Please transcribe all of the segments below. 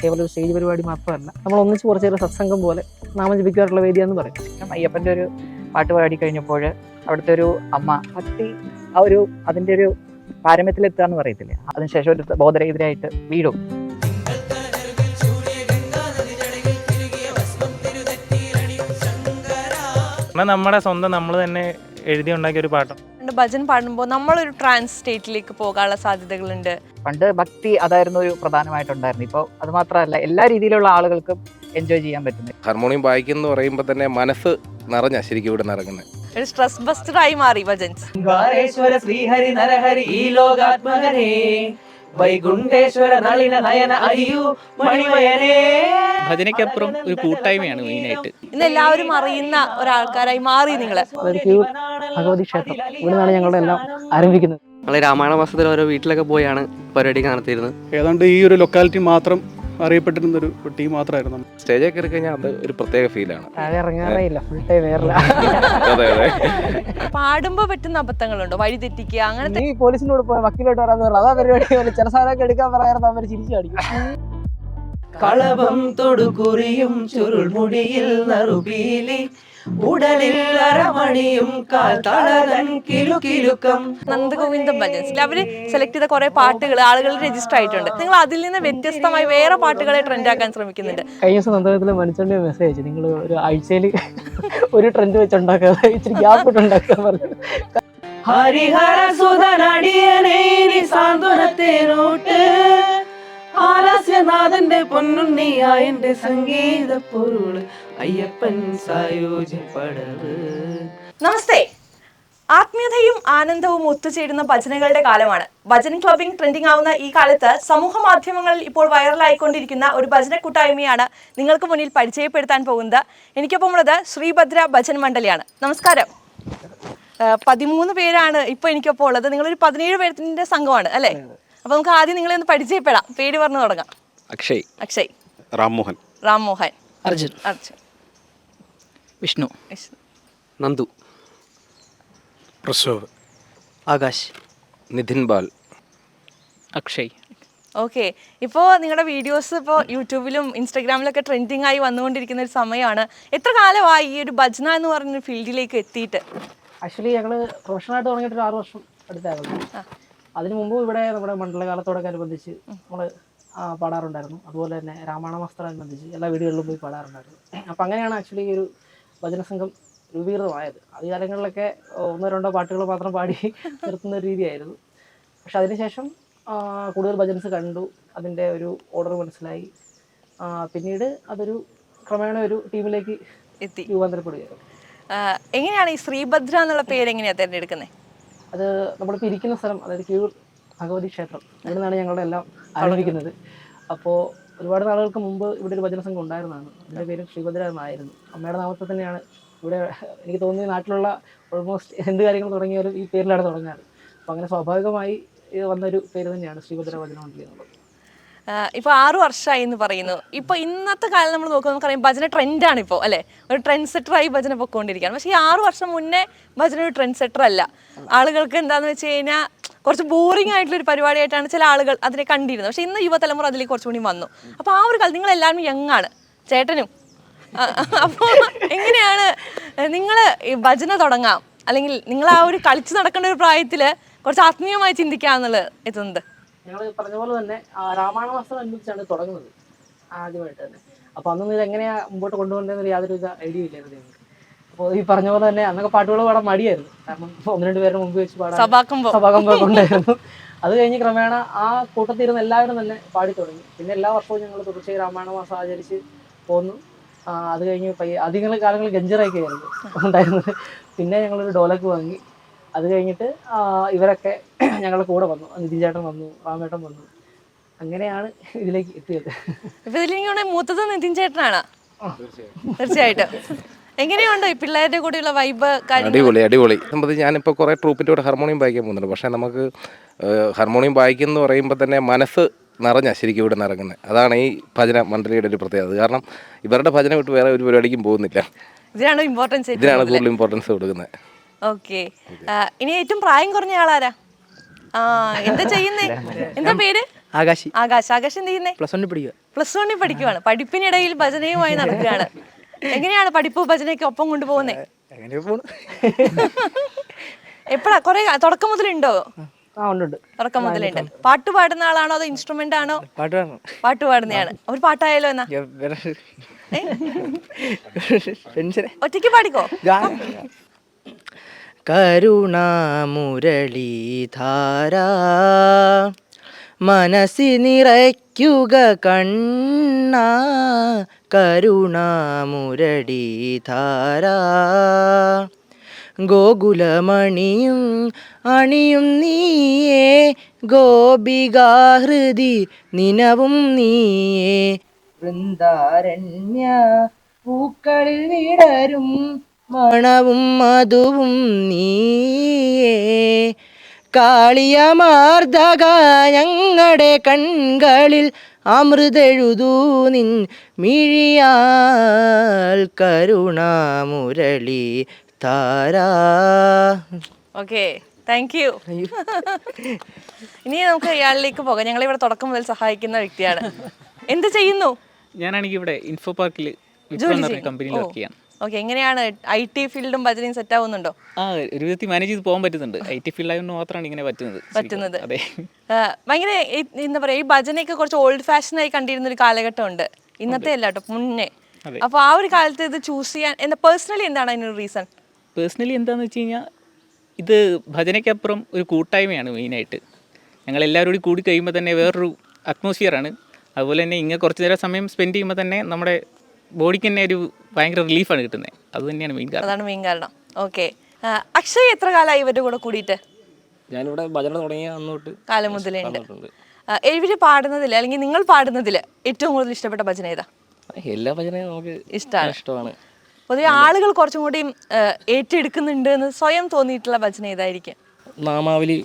കേവലം ഒരു സ്റ്റേജ് പരിപാടി മാത്രമല്ല, നമ്മൾ ഒന്നിച്ച് കുറച്ചേറെ സത്സംഗം പോലെ നാമജപിക്കാറുള്ള വേദിയാന്ന് പറയും. അയ്യപ്പൻ്റെ ഒരു പാട്ട് പാടി കഴിഞ്ഞപ്പോൾ അവിടുത്തെ ഒരു അമ്മ ഭക്തി ആ ഒരു അതിൻ്റെ ഒരു പാരമ്യത്തിലെത്തുക എന്ന് പറയത്തില്ലേ, അതിനുശേഷം ഒരു ബോധരഹിതരായിട്ട് വീഴും. നമ്മുടെ സ്വന്തം നമ്മൾ തന്നെ എഴുതി ഉണ്ടാക്കിയ ഒരു പാട്ടാണ്. ഭജൻ പാടുമ്പോൾ നമ്മളൊരു ട്രാൻസ് സ്റ്റേറ്റിലേക്ക് പോകാനുള്ള സാധ്യതകളുണ്ട്. പണ്ട് ഭക്തി അതായിരുന്നു ഒരു പ്രധാനമായിട്ടുണ്ടായിരുന്നു. ഇപ്പോൾ അത് മാത്രമല്ല, എല്ലാ രീതിയിലുള്ള ആളുകൾക്കും എൻജോയ് ചെയ്യാൻ പറ്റുന്നത്. ഹാർമോണിയം വായിക്കുന്ന പറയുമ്പോൾ തന്നെ മനസ്സ് നിറഞ്ഞ ശരിക്കും ഇവിടെ നിറങ്ങുന്നത്. ഒരു സ്ട്രെസ് ബസ്റ്ററായി മാറി ഭജൻസ്. ശ്രീഹരി നരഹരി ഈ ലോകാത്മകരേ വൈകുണ്ഠേശ്വര നളിന നയന അയ്യോ മണിമയനേ. ഭജനയ്ക്കപ്പുറം ഒരു കൂട്ടായ്മയാണ് മെയിനായിട്ട്. ഇന്ന് എല്ലാവരും അറിയുന്ന ഒരാൾക്കാരായി മാറി നിങ്ങള്. ഭഗവതി ക്ഷേത്രം, ഇവിടെ നിന്നാണ് ഞങ്ങളുടെ എല്ലാം ആരംഭിക്കുന്നത്. ഞങ്ങൾ രാമായണ മാസത്തിൽ ഓരോ വീട്ടിലൊക്കെ പോയാണ് പരിപാടിയൊക്കെ നടത്തിയിരുന്നത്. ഏതാണ്ട് ഈ ഒരു ലൊക്കാലിറ്റി മാത്രം അറിയപ്പെട്ടിരുന്നൊരു ടീം മാത്രമായിരുന്നു. സ്റ്റേജിൽ കയറി കഴിഞ്ഞാൽ അത് ഒരു പ്രത്യേക ഫീലാണ്. ഇറങ്ങാറേ ഇല്ല, ഫുൾ ടൈം വേറെ. അതെ അതെ. പാടുമ്പോ പറ്റുന്ന അബദ്ധങ്ങളുണ്ടോ, വഴി തെറ്റിക്കുക അങ്ങനത്തെ? ഈ പോലീസിനോട് പോയി വക്കീലോട്ട് വരാന്ന് പറഞ്ഞു, അതാ പരിപാടി. ചില സാധനമൊക്കെ എടുക്കാൻ പറയാറുണ്ട്, അവർ ചിരിച്ചു കാണിക്കും. കളഭം തൊടുകുറിയും ചുരുൾമുടിയിൽ നറുപീലി ഉടലിൽ അരമണിയും കാൽത്തളകൻ കിലുകിലുക്കം. നന്ദഗോവിന്ദം ഭജൻസിൽ അവര് സെലക്ട് ചെയ്ത കുറെ പാട്ടുകൾ ആളുകൾ രജിസ്റ്റർ ആയിട്ടുണ്ട്. നിങ്ങൾ അതിൽ നിന്ന് വ്യത്യസ്തമായി വേറെ പാട്ടുകളെ ട്രെൻഡ് ആക്കാൻ ശ്രമിക്കുന്നുണ്ട്. കഴിഞ്ഞ ദിവസം നന്ദനത്തിലെ മനുഷ്യന്റെ മെസ്സേജ് അയച്ചു, നിങ്ങൾ ഒരു ആഴ്ചയിൽ ഒരു ട്രെൻഡ് വെച്ചുണ്ടാക്കുക, ഇച്ചിരി ഗ്യാപ്പ് ഇട്ടുണ്ടാക്കുക പറഞ്ഞു. ഹരിഹര സുധനടിയനേ സാന്ത്വനത്തേനോട്ട് ആലാസ്യനാഥന്റെ പൊന്നുണ്ണിയായന്റെ സംഗീത പൊരുള് അയ്യപ്പൻ സായോജ്യപ്പടവ്. നമസ്തേ. ആത്മീയതയും ആനന്ദവും ഒത്തുചേരുന്ന ഭജനകളുടെ കാലമാണ്. ഭജൻ ക്ലബിംഗ് ട്രെൻഡിംഗ് ആവുന്ന ഈ കാലത്ത് സമൂഹ മാധ്യമങ്ങളിൽ ഇപ്പോൾ വൈറലായിക്കൊണ്ടിരിക്കുന്ന ഒരു ഭജന കൂട്ടായ്മയാണ് നിങ്ങൾക്ക് മുന്നിൽ പരിചയപ്പെടുത്താൻ പോകുന്നത്. എനിക്കൊപ്പം ഉള്ളത് ശ്രീഭദ്ര ഭജൻ മണ്ഡലിയാണ്. നമസ്കാരം. 13 പേരാണ് ഇപ്പോൾ എനിക്കൊപ്പം ഉള്ളത്. നിങ്ങളൊരു 17 പേരുടെ സംഘമാണ് അല്ലേ? അപ്പൊ നമുക്ക് ആദ്യം നിങ്ങളെ ഒന്ന് പരിചയപ്പെടാം. പേര് പറഞ്ഞു തുടങ്ങാം. അക്ഷയ്, രാംമോഹൻ, അർജുൻ, വിഷ്ണു, നന്ദു, പ്രസവ്, ആകാശ്, നിധിൻ ബാൽ, അക്ഷയ്. ഓക്കെ. ഇപ്പോൾ നിങ്ങളുടെ വീഡിയോസ് ഇപ്പോൾ യൂട്യൂബിലും ഇൻസ്റ്റാഗ്രാമിലൊക്കെ ട്രെൻഡിങ് ആയി വന്നുകൊണ്ടിരിക്കുന്ന ഒരു സമയമാണ്. എത്ര കാലമായി ഈ ഒരു ഭജന എന്ന് പറഞ്ഞ ഫീൽഡിലേക്ക് എത്തിയിട്ട്? ആക്ച്വലി ഞങ്ങൾ പ്രൊഫഷണലായിട്ട് തുടങ്ങിയിട്ട് ഒരു 6 വർഷം അടുത്തായിരുന്നു. അതിനു മുമ്പ് ഇവിടെ നമ്മുടെ മണ്ഡലകാലത്തോടൊക്കെ അനുബന്ധിച്ച് നമ്മൾ പാടാറുണ്ടായിരുന്നു. അതുപോലെ തന്നെ രാമായണ മാസത്തോടനുബന്ധിച്ച് എല്ലാ വീടുകളിലും പോയി പാടാറുണ്ടായിരുന്നു. അപ്പം അങ്ങനെയാണ് ആക്ച്വലി ഈ ഒരു ഭജന സംഘം രൂപീകൃതമായത്. ആദ്യകാലങ്ങളിലൊക്കെ 1-2 പാട്ടുകൾ മാത്രം പാടി നിർത്തുന്ന ഒരു രീതിയായിരുന്നു. പക്ഷെ അതിനുശേഷം കൂടുതൽ ഭജൻസ് കണ്ടു, അതിൻ്റെ ഒരു ഓർഡർ മനസ്സിലായി. പിന്നീട് അതൊരു ക്രമേണ ഒരു ടീമിലേക്ക് എത്തി രൂപാന്തരപ്പെടുകയായിരുന്നു. എങ്ങനെയാണ് ഈ ശ്രീഭദ്ര എന്നുള്ള പേര് എങ്ങനെയാണ് തിരഞ്ഞെടുക്കുന്നത്? അത് നമ്മളിപ്പോൾ ഇരിക്കുന്ന സ്ഥലം, അതായത് ക്യൂർ ഭഗവതി ക്ഷേത്രം, ഇവിടെ നിന്നാണ് ഞങ്ങളുടെ എല്ലാം ആരംഭിക്കുന്നത്. അപ്പോൾ ഒരുപാട് നാളുകൾക്ക് മുമ്പ് ഇവിടെ ഒരു ഭജന സംഘം ഉണ്ടായിരുന്നതാണ്. അതിൻ്റെ പേര് ശ്രീഭദ്ര എന്നായിരുന്നു. അമ്മയുടെ നാമത്തിൽ തന്നെയാണ് ഇവിടെ എനിക്ക് തോന്നുന്നത് നാട്ടിലുള്ള ഓൾമോസ്റ്റ് എന്ത് കാര്യങ്ങൾ തുടങ്ങിയാലും ഈ പേരിലാണ് തുടങ്ങാറ്. അപ്പോൾ അങ്ങനെ സ്വാഭാവികമായി വന്നൊരു പേര് തന്നെയാണ് ശ്രീഭദ്ര ഭജന മണ്ഡലി എന്നുള്ളത്. ഇപ്പോൾ 6 വർഷമായി എന്ന് പറയുന്നു. ഇപ്പോൾ ഇന്നത്തെ കാലം നമ്മൾ നോക്കുമ്പോൾ നമുക്കറിയാം ഭജന ട്രെൻഡാണ് ഇപ്പോൾ അല്ലേ, ഒരു ട്രെൻഡ് സെറ്ററായി ഭജന പൊയ്ക്കൊണ്ടിരിക്കുകയാണ്. പക്ഷേ ഈ 6 വർഷം മുന്നേ ഭജന ഒരു ട്രെൻഡ് സെറ്റർ അല്ല. ആളുകൾക്ക് എന്താണെന്ന് വെച്ച് കഴിഞ്ഞാൽ കുറച്ച് ബോറിംഗ് ആയിട്ടുള്ളൊരു പരിപാടിയായിട്ടാണ് ചില ആളുകൾ അതിനെ കണ്ടിരുന്നത്. പക്ഷേ ഇന്ന് യുവതലമുറ അതിലേക്ക് കുറച്ചുകൂടി വന്നു. അപ്പോൾ ആ ഒരു കാലം നിങ്ങളെല്ലാവരും യങ്ങാണ്, ചേട്ടനും. അപ്പോൾ എങ്ങനെയാണ് നിങ്ങൾ ഈ ഭജന തുടങ്ങാം, അല്ലെങ്കിൽ നിങ്ങൾ ആ ഒരു കളിച്ച് നടക്കേണ്ട ഒരു പ്രായത്തിൽ കുറച്ച് ആത്മീയമായി ചിന്തിക്കാന്നുള്ളത് എത്തുന്നത്? ഞങ്ങൾ പറഞ്ഞ പോലെ തന്നെ രാമായണ മാസം അനുബന്ധിച്ചാണ് തുടങ്ങുന്നത് ആദ്യമായിട്ട് തന്നെ. അപ്പോൾ അന്നൊന്നും ഇത് എങ്ങനെയാണ് മുമ്പോട്ട് കൊണ്ടുപോകേണ്ടതെന്ന് യാതൊരു ഐഡിയ ഇല്ലായിരുന്നു ഞങ്ങൾക്ക്. അപ്പോൾ ഈ പറഞ്ഞ പോലെ തന്നെ അന്നൊക്കെ പാട്ടുകൾ പാടാൻ മടിയായിരുന്നു. കാരണം 1-2 പേരുടെ മുമ്പ് വെച്ച് പാടാൻ സഭാകമ്പം ഉണ്ടായിരുന്നു. അത് കഴിഞ്ഞ് ക്രമേണ ആ കൂട്ടത്തിരുന്ന് എല്ലാവരും തന്നെ പാടി തുടങ്ങി. പിന്നെ എല്ലാ വർഷവും ഞങ്ങൾ തുടർച്ചയായി രാമായണ മാസം ആചരിച്ച് പോന്നു. അത് കഴിഞ്ഞ് അധികം കാലങ്ങൾ ഗഞ്ചറൊക്കെ ആയിരുന്നു ഉണ്ടായിരുന്നത്. പിന്നെ ഞങ്ങളൊരു ഡോലക്ക് വാങ്ങി. അത് കഴിഞ്ഞിട്ട് ഇവരൊക്കെ ഞങ്ങളുടെ കൂടെ വന്നു. നിതിൻ ചേട്ടൻ വന്നു, റാമേട്ടൻ വന്നു. അങ്ങനെയാണ് ഇതിലേക്ക് എത്തിയത്. ഇപ്പൊ ഇതിലേക്ക് മൂത്തത് നിതിൻ ചേട്ടനാണ്. തീർച്ചയായിട്ടും. എങ്ങനെയുണ്ട് ഈ പിള്ളേരുടെ കൂടെയുള്ള വൈബ്? അടിപൊളി. സംബന്ധിച്ച് ഞാനിപ്പോൾ കുറേ ട്രൂപ്പിൻ്റെ കൂടെ ഹാർമോണിയം വായിക്കാൻ പോകുന്നുണ്ട്. പക്ഷേ നമുക്ക് ഹാർമോണിയം വായിക്കുന്നു പറയുമ്പോൾ തന്നെ മനസ്സ് നിറഞ്ഞ ശരിക്കും ഇവിടെ നിറങ്ങുന്നത്. അതാണ് ഈ ഭജന മണ്ഡലിയുടെ ഒരു പ്രത്യേകത. കാരണം ഇവരുടെ ഭജന വിട്ട് വേറെ ഒരു പരിപാടിക്കും പോകുന്നില്ല. ഇതിനാണ് കൂടുതൽ ഇമ്പോർട്ടൻസ് കൊടുക്കുന്നത്. ഓക്കെ. ഇനി ഏറ്റവും പ്രായം കുറഞ്ഞ ആളാരാ? എന്താ ചെയ്യുന്നേ? എന്താ പേര്? ആകാശി ആകാശ് എന്ത് ചെയ്യുന്നേ? +1 പഠിക്കുക. +1 പഠിക്കുവാണ്. പഠിപ്പിനിടയിൽ ഭജനയുമായി നടക്കുകയാണ്. എങ്ങനെയാണ് പഠിപ്പ് ഭജനയൊക്കെ ഒപ്പം കൊണ്ടുപോകുന്നേ? അങ്ങനെ പോണു. എപ്പോഴാ കുറെ തുടക്കം മുതലുണ്ടോ? ഉണ്ട്. തുടക്കം മുതലുണ്ട്. പാട്ട് പാടുന്ന ആളാണോ അതോ ഇൻസ്ട്രുമെന്റ് ആണോ? പാട്ട് പാടണം. പാട്ട് പാടുന്നതാണ്. ഒരു പാട്ടായാലോ എന്നാ? ഒറ്റയ്ക്ക് പാടിക്കോ. കരുണാമുരളീധാര മനസ്സി നിറയ്ക്കുക കണ്ണ കരുണാമുരളീധാര ഗോകുലമണിയും അണിയും നീയേ ഗോപികാഹൃതി നിനവും നീയേ വൃന്ദാരണ്യ പൂക്കളിൽ വിടരും മണവും മധുവും നീയേ കാളിയമാർദ്ദക ഞങ്ങളുടെ കൺകളിൽ അമൃതെഴുതൂ നിൻ മിഴിയാൽ കരുണാമുരളി താരാ. Okay, thank you. ഇനി നമുക്ക് ഇയാളിലേക്ക് പോകാം. ഞങ്ങളിവിടെ തുടക്കം മുതൽ സഹായിക്കുന്ന വ്യക്തിയാണ്. എന്ത് ചെയ്യുന്നു? ഞാനാണെങ്കിൽ ഇവിടെ ഇൻഫോ പാർക്കിൽ കമ്പനിയിൽ വർക്ക് ചെയ്യാം. ഓക്കെ, എങ്ങനെയാണ് IT ഫീൽഡും ഭജനയും സെറ്റ് ആവുന്നുണ്ടോ? ഒരു വിധത്തിൽ മാനേജ് ചെയ്ത് പോകാൻ പറ്റുന്നുണ്ട്. IT ഫീൽഡായതുകൊണ്ട് മാത്രമാണ് ഇങ്ങനെ പറ്റുന്നത്. അതെ, ഭയങ്കര എന്താ പറയാ, ഈ ഭജനയൊക്കെ കുറച്ച് ഓൾഡ് ഫാഷനായി കണ്ടിരുന്ന ഒരു കാലഘട്ടം ഉണ്ട്, ഇന്നത്തെ അല്ല കേട്ടോ, മുന്നേ. അപ്പൊ ആ ഒരു കാലത്ത് ഇത് ചൂസ് ചെയ്യാൻ പേഴ്സണലി എന്താണ് അതിനൊരു റീസൺ? പേഴ്സണലി എന്താണെന്ന് വെച്ച് കഴിഞ്ഞാൽ ഇത് ഭജനയ്ക്കപ്പുറം ഒരു കൂട്ടായ്മയാണ് മെയിനായിട്ട്. ഞങ്ങളെല്ലാവരും കൂടി കഴിയുമ്പോൾ തന്നെ വേറൊരു അറ്റ്മോസ്ഫിയറാണ്. അതുപോലെ തന്നെ ഇങ്ങനെ കുറച്ച് നേരം സമയം സ്പെൻഡ് ചെയ്യുമ്പോൾ തന്നെ നമ്മുടെ ബോഡിക്ക് തന്നെ ഒരു ഭയങ്കര റിലീഫാണ് കിട്ടുന്നത്. അത് തന്നെയാണ് മെയിൻ കാരണം. അതാണ് മെയിൻ കാരണം. ഓക്കെ, അക്ഷയ് എത്ര കാലമായി ഇവരുടെ കൂടെ കൂടിയിട്ട്? ഞാനിവിടെ ഭജന തുടങ്ങിയ അന്നോട്ട് കാലം മുതലുണ്ട്. ഇവര് പാടുന്നതിൽ അല്ലെങ്കിൽ നിങ്ങൾ പാടുന്നതിൽ ഏറ്റവും കൂടുതൽ ഇഷ്ടപ്പെട്ട ഭജന ഏതാ? എല്ലാ ഭജനയും നമുക്ക് ഇഷ്ടമാണ്. പൊതുവെ ആളുകൾ കുറച്ചും കൂടി ഏറ്റെടുക്കുന്നുണ്ട് എന്ന് സ്വയം തോന്നിയിട്ടുള്ള ഭജന ഏതായിരിക്കും? നാമാവലി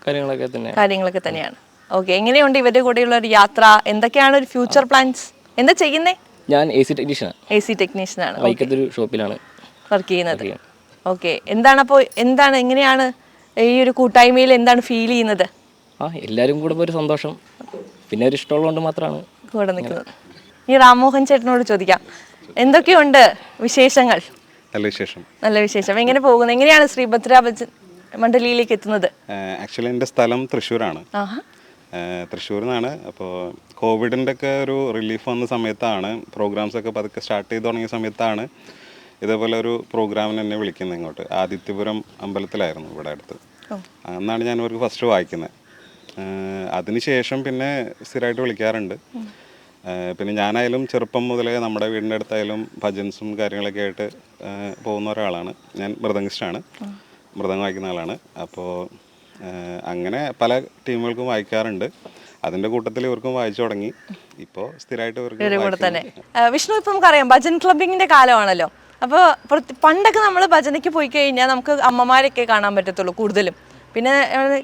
കാര്യങ്ങളൊക്കെ തന്നെയാണ്. ഓക്കെ, എങ്ങനെയുണ്ട് ഇവരുടെ കൂടെയുള്ള ഒരു യാത്ര? എന്തൊക്കെയാണ് ഒരു ഫ്യൂച്ചർ പ്ലാൻസ്? എന്താ ചെയ്യുന്നേ? ഞാൻ AC ടെക്നീഷ്യനാണ്. വൈക്കത്തൊരു ഷോപ്പിലാണ് വർക്ക് ചെയ്യുന്നത്. ഓക്കെ, എന്താണ് എങ്ങനെയാണ് ഈ ഒരു കൂട്ടായ്മയിൽ എന്താണ് ഫീൽ ചെയ്യുന്നത്? എല്ലാവരും കൂടെ ഒരു സന്തോഷം, പിന്നെ ഒരു ഇഷ്ടമുള്ളതുകൊണ്ട് മാത്രമാണ് കൂടെ നിൽക്കുന്നത്. ഈ രാംമോഹൻ ചേട്ടനോട് ചോദിക്കാം, എന്തൊക്കെയുണ്ട് വിശേഷങ്ങൾ? നല്ല വിശേഷം. എങ്ങനെ പോകുന്നു? എങ്ങനെയാണ് ശ്രീഭദ്ര ഭജൻ മണ്ഡലിയിലേക്ക് എത്തുന്നത്? ആക്ച്വലി എൻ്റെ സ്ഥലം തൃശ്ശൂരാണ്. തൃശ്ശൂരിൽ നിന്നാണ്. അപ്പോൾ കോവിഡിൻ്റെ ഒക്കെ ഒരു റിലീഫ് വന്ന സമയത്താണ്, പ്രോഗ്രാംസ് ഒക്കെ പതുക്കെ സ്റ്റാർട്ട് ചെയ്ത് തുടങ്ങിയ സമയത്താണ് ഇതേപോലെ ഒരു പ്രോഗ്രാമിന് എന്നെ വിളിക്കുന്നത് ഇങ്ങോട്ട്. ആദിത്യപുരം അമ്പലത്തിലായിരുന്നു ഇവിടെ അടുത്ത്. അന്നാണ് ഞാൻ അവർക്ക് ഫസ്റ്റ് വായിക്കുന്നത്. അതിനുശേഷം പിന്നെ സ്ഥിരമായിട്ട് വിളിക്കാറുണ്ട്. പിന്നെ ഞാനായാലും ചെറുപ്പം മുതലേ നമ്മുടെ വീടിൻ്റെ അടുത്തായാലും ഭജൻസും കാര്യങ്ങളൊക്കെ ആയിട്ട് പോകുന്ന ഒരാളാണ്. ഞാൻ മൃദംഗിസ്റ്റാണ്, മൃദംഗം വായിക്കുന്ന ആളാണ്. അപ്പോൾ അങ്ങനെ പല ടീമുകൾക്കും വായിക്കാറുണ്ട്. അതിൻ്റെ കൂട്ടത്തിൽ ഇവർക്കും വായിച്ചു തുടങ്ങി. ഇപ്പോൾ സ്ഥിരമായിട്ട് ഇവർക്ക് തന്നെ. വിഷ്ണു, ഇപ്പം നമുക്കറിയാം ഭജൻ ക്ലബിങ്ങിൻ്റെ കാലമാണല്ലോ. അപ്പോൾ പണ്ടൊക്കെ നമ്മൾ ഭജനയ്ക്ക് പോയി കഴിഞ്ഞാൽ നമുക്ക് അമ്മമാരൊക്കെ കാണാൻ പറ്റത്തുള്ളൂ കൂടുതലും. പിന്നെ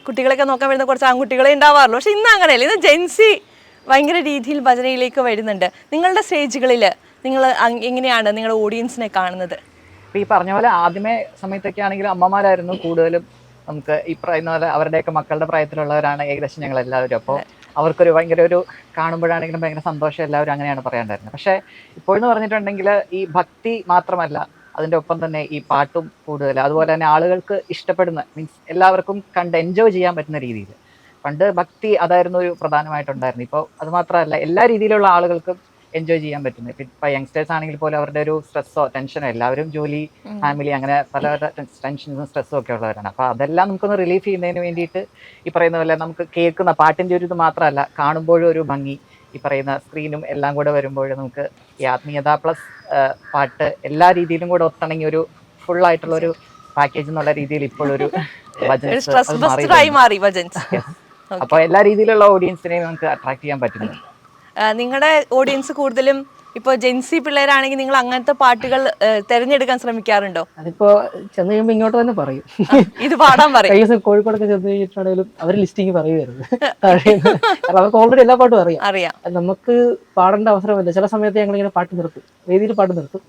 കുട്ടികളൊക്കെ നോക്കാൻ വരുന്ന കുറച്ച് ആൺകുട്ടികളെ ഉണ്ടാവാറുള്ളൂ. പക്ഷെ ഇന്ന് അങ്ങനെയല്ല. ഇന്ന് ജെൻസി ഭയങ്കര രീതിയിൽ ഭജനയിലേക്ക് വരുന്നുണ്ട്. നിങ്ങളുടെ സ്റ്റേജുകളിൽ നിങ്ങൾ എങ്ങനെയാണ് നിങ്ങളുടെ ഓഡിയൻസിനെ കാണുന്നത്? ഈ പറഞ്ഞ പോലെ ആദ്യമേ സമയത്തൊക്കെ ആണെങ്കിലും അമ്മമാരായിരുന്നു കൂടുതലും. നമുക്ക് ഈ പറയുന്ന പോലെ അവരുടെയൊക്കെ മക്കളുടെ പ്രായത്തിലുള്ളവരാണ് ഏകദേശം ഞങ്ങൾ എല്ലാവരും. അപ്പോൾ അവർക്കൊരു ഭയങ്കര ഒരു കാണുമ്പോഴാണെങ്കിലും ഭയങ്കര സന്തോഷം, എല്ലാവരും അങ്ങനെയാണ് പറയാണ്ടായിരുന്നത്. പക്ഷേ ഇപ്പോഴെന്ന് പറഞ്ഞിട്ടുണ്ടെങ്കിൽ ഈ ഭക്തി മാത്രമല്ല, അതിൻ്റെ ഒപ്പം തന്നെ ഈ പാട്ടും കൂടുതൽ, അതുപോലെ തന്നെ ആളുകൾക്ക് ഇഷ്ടപ്പെടുന്ന, മീൻസ് എല്ലാവർക്കും കണ്ട് എൻജോയ് ചെയ്യാൻ പറ്റുന്ന രീതിയിൽ. പണ്ട് ഭക്തി അതായിരുന്നു ഒരു പ്രധാനമായിട്ടുണ്ടായിരുന്നു. ഇപ്പോൾ അത് മാത്രമല്ല, എല്ലാ രീതിയിലുള്ള ആളുകൾക്കും എൻജോയ് ചെയ്യാൻ പറ്റുന്നത്. ഇപ്പം യങ്സ്റ്റേഴ്സ് ആണെങ്കിൽ പോലും അവരുടെ ഒരു സ്ട്രെസ്സോ ടെൻഷനോ, എല്ലാവരും ജോലി, ഫാമിലി, അങ്ങനെ പല ടെൻഷൻസും സ്ട്രെസ്സും ഒക്കെ ഉള്ളവരാണ്. അപ്പോൾ അതെല്ലാം നമുക്കൊന്ന് റിലീഫ് ചെയ്യുന്നതിന് വേണ്ടിയിട്ട് ഈ പറയുന്ന പോലെ നമുക്ക് കേൾക്കുന്ന പാട്ടിൻ്റെ ഒരു ഇത് മാത്രമല്ല, കാണുമ്പോഴും ഒരു ഭംഗി, ഈ പറയുന്ന സ്ക്രീനും എല്ലാം കൂടെ വരുമ്പോൾ നമുക്ക് ഈ ആത്മീയത പ്ലസ് പാട്ട് എല്ലാ രീതിയിലും കൂടെ ഒത്തിണങ്ങി ഒരു ഫുള്ളായിട്ടുള്ള ഒരു പാക്കേജ് എന്നുള്ള രീതിയിൽ ഇപ്പോഴൊരു മാറി ഭജൻസ്. അപ്പോൾ എല്ലാ രീതിയിലുള്ള ഓഡിയൻസിനെയും നമുക്ക് അട്രാക്ട് ചെയ്യാൻ പറ്റുന്നു. നിങ്ങളുടെ ഓഡിയൻസ് കൂടുതലും ഇപ്പോൾ ജെൻസി പിള്ളേരാണെങ്കിൽ നിങ്ങൾ അങ്ങനത്തെ പാട്ടുകൾ തിരഞ്ഞെടുക്കാൻ ശ്രമിക്കാറുണ്ടോ? അതിപ്പോ ചെന്ന് കഴിയുമ്പോൾ ഇങ്ങോട്ട് തന്നെ പറയും, ഇത് പാടാൻ പറയും. കോഴിക്കോടൊക്കെ ചെന്ന് കഴിഞ്ഞിട്ടാണെങ്കിലും അവർ ലിസ്റ്റിങ് പറയുമായിരുന്നു. അവർക്ക് ഓൾറെഡി എല്ലാ പാട്ടും അറിയാം. നമുക്ക് പാടേണ്ട അവസരമില്ല. ചില സമയത്ത് ഞങ്ങൾ ഇങ്ങനെ പാട്ട് നിർത്തും, വേദിയിൽ പാട്ട് നിർത്തും.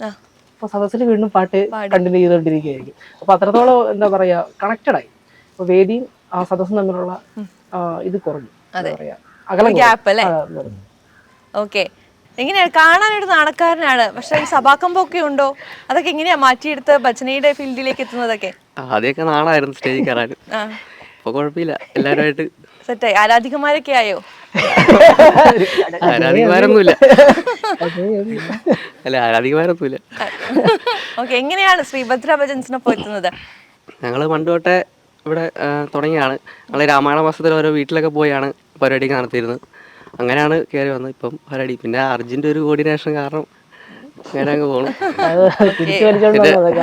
അപ്പൊ സദസ്സിൽ വീണ്ടും പാട്ട് കണ്ടിന്യൂ ചെയ്തുകൊണ്ടിരിക്കുകയായിരിക്കും. അപ്പൊ അത്രത്തോളം എന്താ പറയാ കണക്റ്റഡ് ആയി. അപ്പൊ വേദിയും ആ സദസ്സും തമ്മിലുള്ള ഇത് കുറഞ്ഞു. എന്താ പറയാ അകലം ഗ്യാപ്പ് അല്ലേ? വരും. ഓക്കെ. എങ്ങനെയാണ് കാണാനൊരു നാണക്കാരനാണ്, പക്ഷെ ഈ സഭാകമ്പമൊക്കെ ഉണ്ടോ? അതൊക്കെ എങ്ങനെയാ മാറ്റിയെടുത്ത് ഭജനയുടെ ഫീൽഡിലേക്ക് എത്തുന്നതൊക്കെ? ആദ്യമൊക്കെ നാണായിരുന്നു സ്റ്റേജിൽ കയറാൻ. ഇപ്പോൾ കുഴപ്പമില്ല, എല്ലാവരുമായിട്ട് സെറ്റായി. ആരാധികമാരൊക്കെ ആയോ? ആരാധികമാരൊന്നുമില്ല. അല്ല, ആരാധികമാരൊന്നുമില്ല. ഓക്കെ. എങ്ങനെയാണ് ശ്രീഭദ്ര ഭജൻസിനൊപ്പം എത്തുന്നത്? ഞങ്ങൾ പണ്ട് തൊട്ടേ ഇവിടെ തുടങ്ങിയാണ്. ഞങ്ങൾ രാമായണ മാസത്തിൽ ഓരോ വീട്ടിലൊക്കെ പോയാണ് പരിപാടിയൊക്കെ നടത്തിയിരുന്നത്. അങ്ങനെയാണ് കയറി വന്നത്. ഇപ്പം പരിപാടി പിന്നെ അർജുൻ്റെ ഒരു കോർഡിനേഷൻ കാരണം അങ്ങനെ അങ്ങ് പോകണം. തിരിച്ചു വലിച്ചോണ്ട് വന്നതൊക്കെ.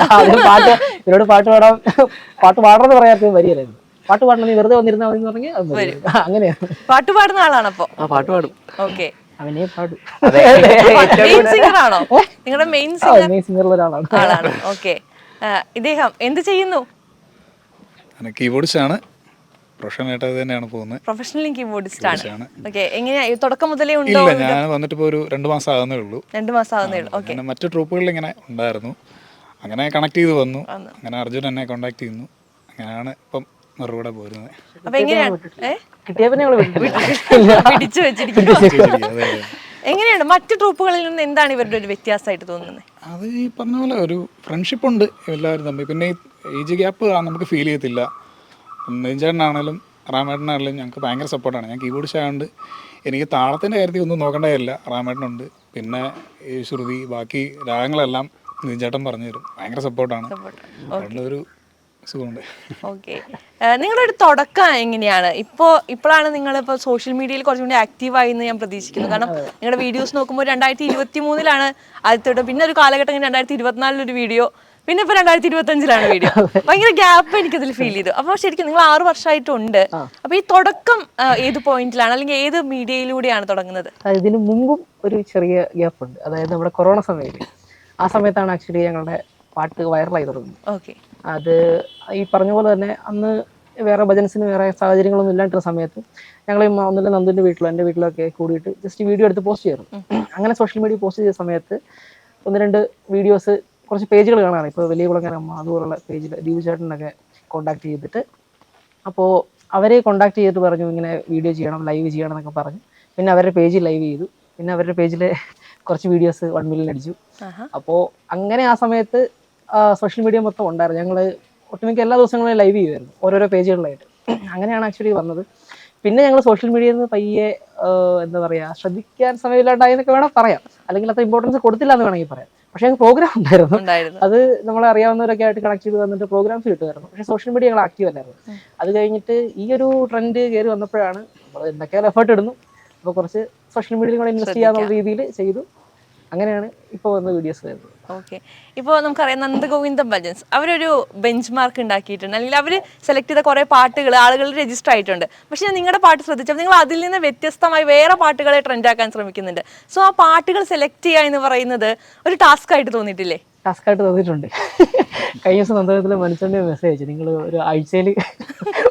ആദ്യം ഇവരോട് പാട്ട് പാടണമെന്ന് പറയാത്ത വരികയായിരുന്നു. പാട്ട് പാടണം, നീ വെറുതെ വന്നിരുന്നാ മതി എന്ന് പറഞ്ഞ് അങ്ങനെയാണ്. പാട്ട് പാടുന്ന ആളാണപ്പോ? ആ, പാട്ട് പാടും. ഓക്കെ. അവനെ പാടും. മെയിൻ സിംഗർ ആണോ? നിങ്ങളുടെ മെയിൻ സിംഗറിൽ ഒരാളാണ്. ആളാണ്. ഓക്കെ. ഇദ്ദേഹം എന്ത് ചെയ്യുന്നു? കീബോർഡിസ്റ്റ് ആണ്. പ്രൊഫഷണലായിട്ട് അത് തന്നെയാണ് പോകുന്നത്. പ്രൊഫഷണൽ കീബോർഡിസ്റ്റ് ആണ്. ഓക്കെ. എങ്ങനെയാ തുടക്കം മുതലേ ഉണ്ടോ? ഇല്ല, ഞാൻ വന്നിട്ട് ഇപ്പോൾ ഒരു 2 മാസം ആകുന്നേ ഉള്ളൂ. 2 മാസം ആകുന്നേ ഉള്ളൂ. ഓക്കെ. മറ്റു ട്രൂപ്പുകളിൽ ഇങ്ങനെ ഉണ്ടായിരുന്നു, അങ്ങനെ കണക്ട് ചെയ്ത് വന്നു. അങ്ങനെ അർജുൻ എന്നെ കോണ്ടാക്ട് ചെയ്യുന്നു. അങ്ങനെയാണ് ഇപ്പം മറുപടി പോരുന്നത്. അപ്പൊ എങ്ങനെയാണ് പിടിച്ചു വെച്ചിരിക്കുന്നു? എങ്ങനെയാണ് മറ്റു ട്രൂപ്പുകളിൽ നിന്ന് എന്താണ് ഇവരുടെ ഒരു വ്യത്യാസമായിട്ട് തോന്നുന്നത്? അത് ഈ പറഞ്ഞ പോലെ ഒരു ഫ്രണ്ട്ഷിപ്പ് ഉണ്ട് എല്ലാവരും തമ്മിൽ. പിന്നെ ഈ ഏജ് ഗ്യാപ്പ് നമുക്ക് ഫീൽ ചെയ്യത്തില്ല. നെഞ്ചേട്ടനാണെങ്കിലും റാമേട്ടനാണെങ്കിലും ഞങ്ങൾക്ക് ഭയങ്കര സപ്പോർട്ടാണ്. ഞാൻ കീബോർഡിസ്റ്റ് ആയതുകൊണ്ട് എനിക്ക് താളത്തിൻ്റെ കാര്യത്തിൽ ഒന്നും നോക്കേണ്ട കാര്യമില്ല. റാമേട്ടനുണ്ട്. പിന്നെ ഈ ശ്രുതി, ബാക്കി രാഗങ്ങളെല്ലാം നെഞ്ചേട്ടൻ പറഞ്ഞു തരും. ഭയങ്കര സപ്പോർട്ടാണ്. അതുകൊണ്ട് ഒരു സുഖമുണ്ട്. ഓക്കെ. നിങ്ങളുടെ ഒരു തുടക്കം എങ്ങനെയാണ്? ഇപ്പോഴാണ് നിങ്ങളിപ്പോൾ സോഷ്യൽ മീഡിയയിൽ കുറച്ചും കൂടി ആക്റ്റീവായി എന്ന് ഞാൻ പ്രതീക്ഷിക്കുന്നു. കാരണം നിങ്ങളുടെ വീഡിയോസ് നോക്കുമ്പോൾ 2023 ആദ്യത്തെ, പിന്നെ ഒരു കാലഘട്ടം 2024 വീഡിയോ, പിന്നെ ഇപ്പൊ 2025 വീഡിയോ. ഭയങ്കര ഗ്യാപ്പ് എനിക്കതിൽ ഫീൽ ചെയ്തു. അപ്പൊ ശരിക്കും നിങ്ങൾ 6 വർഷമായിട്ടുണ്ട്. അപ്പൊ ഈ തുടക്കം ഏത് പോയിന്റിലാണ്, അല്ലെങ്കിൽ ഏത് മീഡിയയിലൂടെയാണ് തുടങ്ങുന്നത്? ഇതിന് മുമ്പും ഒരു ചെറിയ ഗ്യാപ്പ് ഉണ്ട്. അതായത് നമ്മുടെ കൊറോണ സമയത്ത്, ആ സമയത്താണ് ആക്ച്വലി ഞങ്ങളുടെ പാട്ട് വൈറലായി തുടങ്ങുന്നത്. ഓക്കെ. അത് ഈ പറഞ്ഞ പോലെ തന്നെ അന്ന് വേറെ ഭജൻസിന് വേറെ സാഹചര്യങ്ങളൊന്നും ഇല്ലാണ്ടിരുന്ന സമയത്ത് ഞങ്ങൾ ഒന്നില്ല നന്ദുവിൻ്റെ വീട്ടിലോ എൻ്റെ വീട്ടിലൊക്കെ കൂടിയിട്ട് ജസ്റ്റ് വീഡിയോ എടുത്ത് പോസ്റ്റ് ചെയ്യായിരുന്നു. അങ്ങനെ സോഷ്യൽ മീഡിയ പോസ്റ്റ് ചെയ്ത സമയത്ത് 1-2 വീഡിയോസ്, കുറച്ച് പേജുകൾ കാണാറ്. ഇപ്പോൾ വലിയ കുളങ്ങര അമ്മ അതുപോലുള്ള പേജിൽ ദീപു ചേട്ടനൊക്കെ കോണ്ടാക്ട് ചെയ്തിട്ട്, അപ്പോൾ അവരെ കോണ്ടാക്ട് ചെയ്തിട്ട് പറഞ്ഞു ഇങ്ങനെ വീഡിയോ ചെയ്യണം, ലൈവ് ചെയ്യണം എന്നൊക്കെ പറഞ്ഞു. പിന്നെ അവരുടെ പേജിൽ ലൈവ് ചെയ്തു. പിന്നെ അവരുടെ പേജിൽ കുറച്ച് വീഡിയോസ് 1 മില്യൺ അടിച്ചു. അപ്പോൾ അങ്ങനെ ആ സമയത്ത് സോഷ്യൽ മീഡിയ മൊത്തം ഉണ്ടായിരുന്നു. ഞങ്ങൾ ഒട്ടുമിക്ക എല്ലാ ദിവസങ്ങളും ലൈവ് ചെയ്യുമായിരുന്നു ഓരോരോ പേജുകളിലായിട്ട്. അങ്ങനെയാണ് ആക്ച്വലി വന്നത്. പിന്നെ ഞങ്ങൾ സോഷ്യൽ മീഡിയയിൽ നിന്ന് പയ്യെ എന്താ പറയുക, ശ്രദ്ധിക്കാൻ സമയമില്ലാണ്ടായി എന്നൊക്കെ വേണം പറയാം. അല്ലെങ്കിൽ അത്ര ഇമ്പോർട്ടൻസ് കൊടുത്തില്ല എന്ന് വേണമെങ്കിൽ പറയാം. പക്ഷേ ഞങ്ങൾക്ക് പ്രോഗ്രാം ഉണ്ടായിരുന്നു. അത് നമ്മളെ അറിയാവുന്നവരൊക്കെ ആയിട്ട് കണക്ട് ചെയ്ത് വന്നിട്ട് പ്രോഗ്രാംസ് കിട്ടുമായിരുന്നു. പക്ഷേ സോഷ്യൽ മീഡിയ ഞങ്ങൾ ആക്റ്റീവ് അല്ലായിരുന്നു. അത് കഴിഞ്ഞിട്ട് ഈ ഒരു ട്രെൻഡ് കയറി വന്നപ്പോഴാണ് നമ്മൾ എന്തൊക്കെയാലും എഫേർട്ട് ഇടുന്നു, അപ്പോൾ കുറച്ച് സോഷ്യൽ മീഡിയയിൽ കൂടെ ഇൻവെസ്റ്റ് ചെയ്യാന്നുള്ള രീതിയിൽ ചെയ്തു. അങ്ങനെയാണ് ഇപ്പോൾ വന്ന വീഡിയോസ് വരുന്നത്. ഓക്കെ. ഇപ്പോൾ നമുക്കറിയാം നന്ദഗോവിന്ദം ഭജൻസ് അവരൊരു ബെഞ്ച് മാർക്ക് ഉണ്ടാക്കിയിട്ടുണ്ട്, അല്ലെങ്കിൽ അവർ സെലക്ട് ചെയ്ത കുറേ പാട്ടുകൾ ആളുകൾ രജിസ്റ്റർ ആയിട്ടുണ്ട്. പക്ഷേ ഞാൻ നിങ്ങളുടെ പാട്ട് ശ്രദ്ധിച്ചപ്പോൾ നിങ്ങൾ അതിൽ നിന്ന് വ്യത്യസ്തമായി വേറെ പാട്ടുകളെ ട്രെൻഡാക്കാൻ ശ്രമിക്കുന്നുണ്ട്. സോ ആ പാട്ടുകൾ സെലക്ട് ചെയ്യുക എന്ന് പറയുന്നത് ഒരു ടാസ്ക് ആയിട്ട് തോന്നിയിട്ടില്ലേ? ടാസ്കായിട്ട് തോന്നിയിട്ടുണ്ട്. കഴിഞ്ഞ ദിവസം നന്ദനത്തിലെ മനുഷ്യൻ്റെ മെസ്സേജ് അയച്ചു, നിങ്ങൾ ഒരു ആഴ്ചയിൽ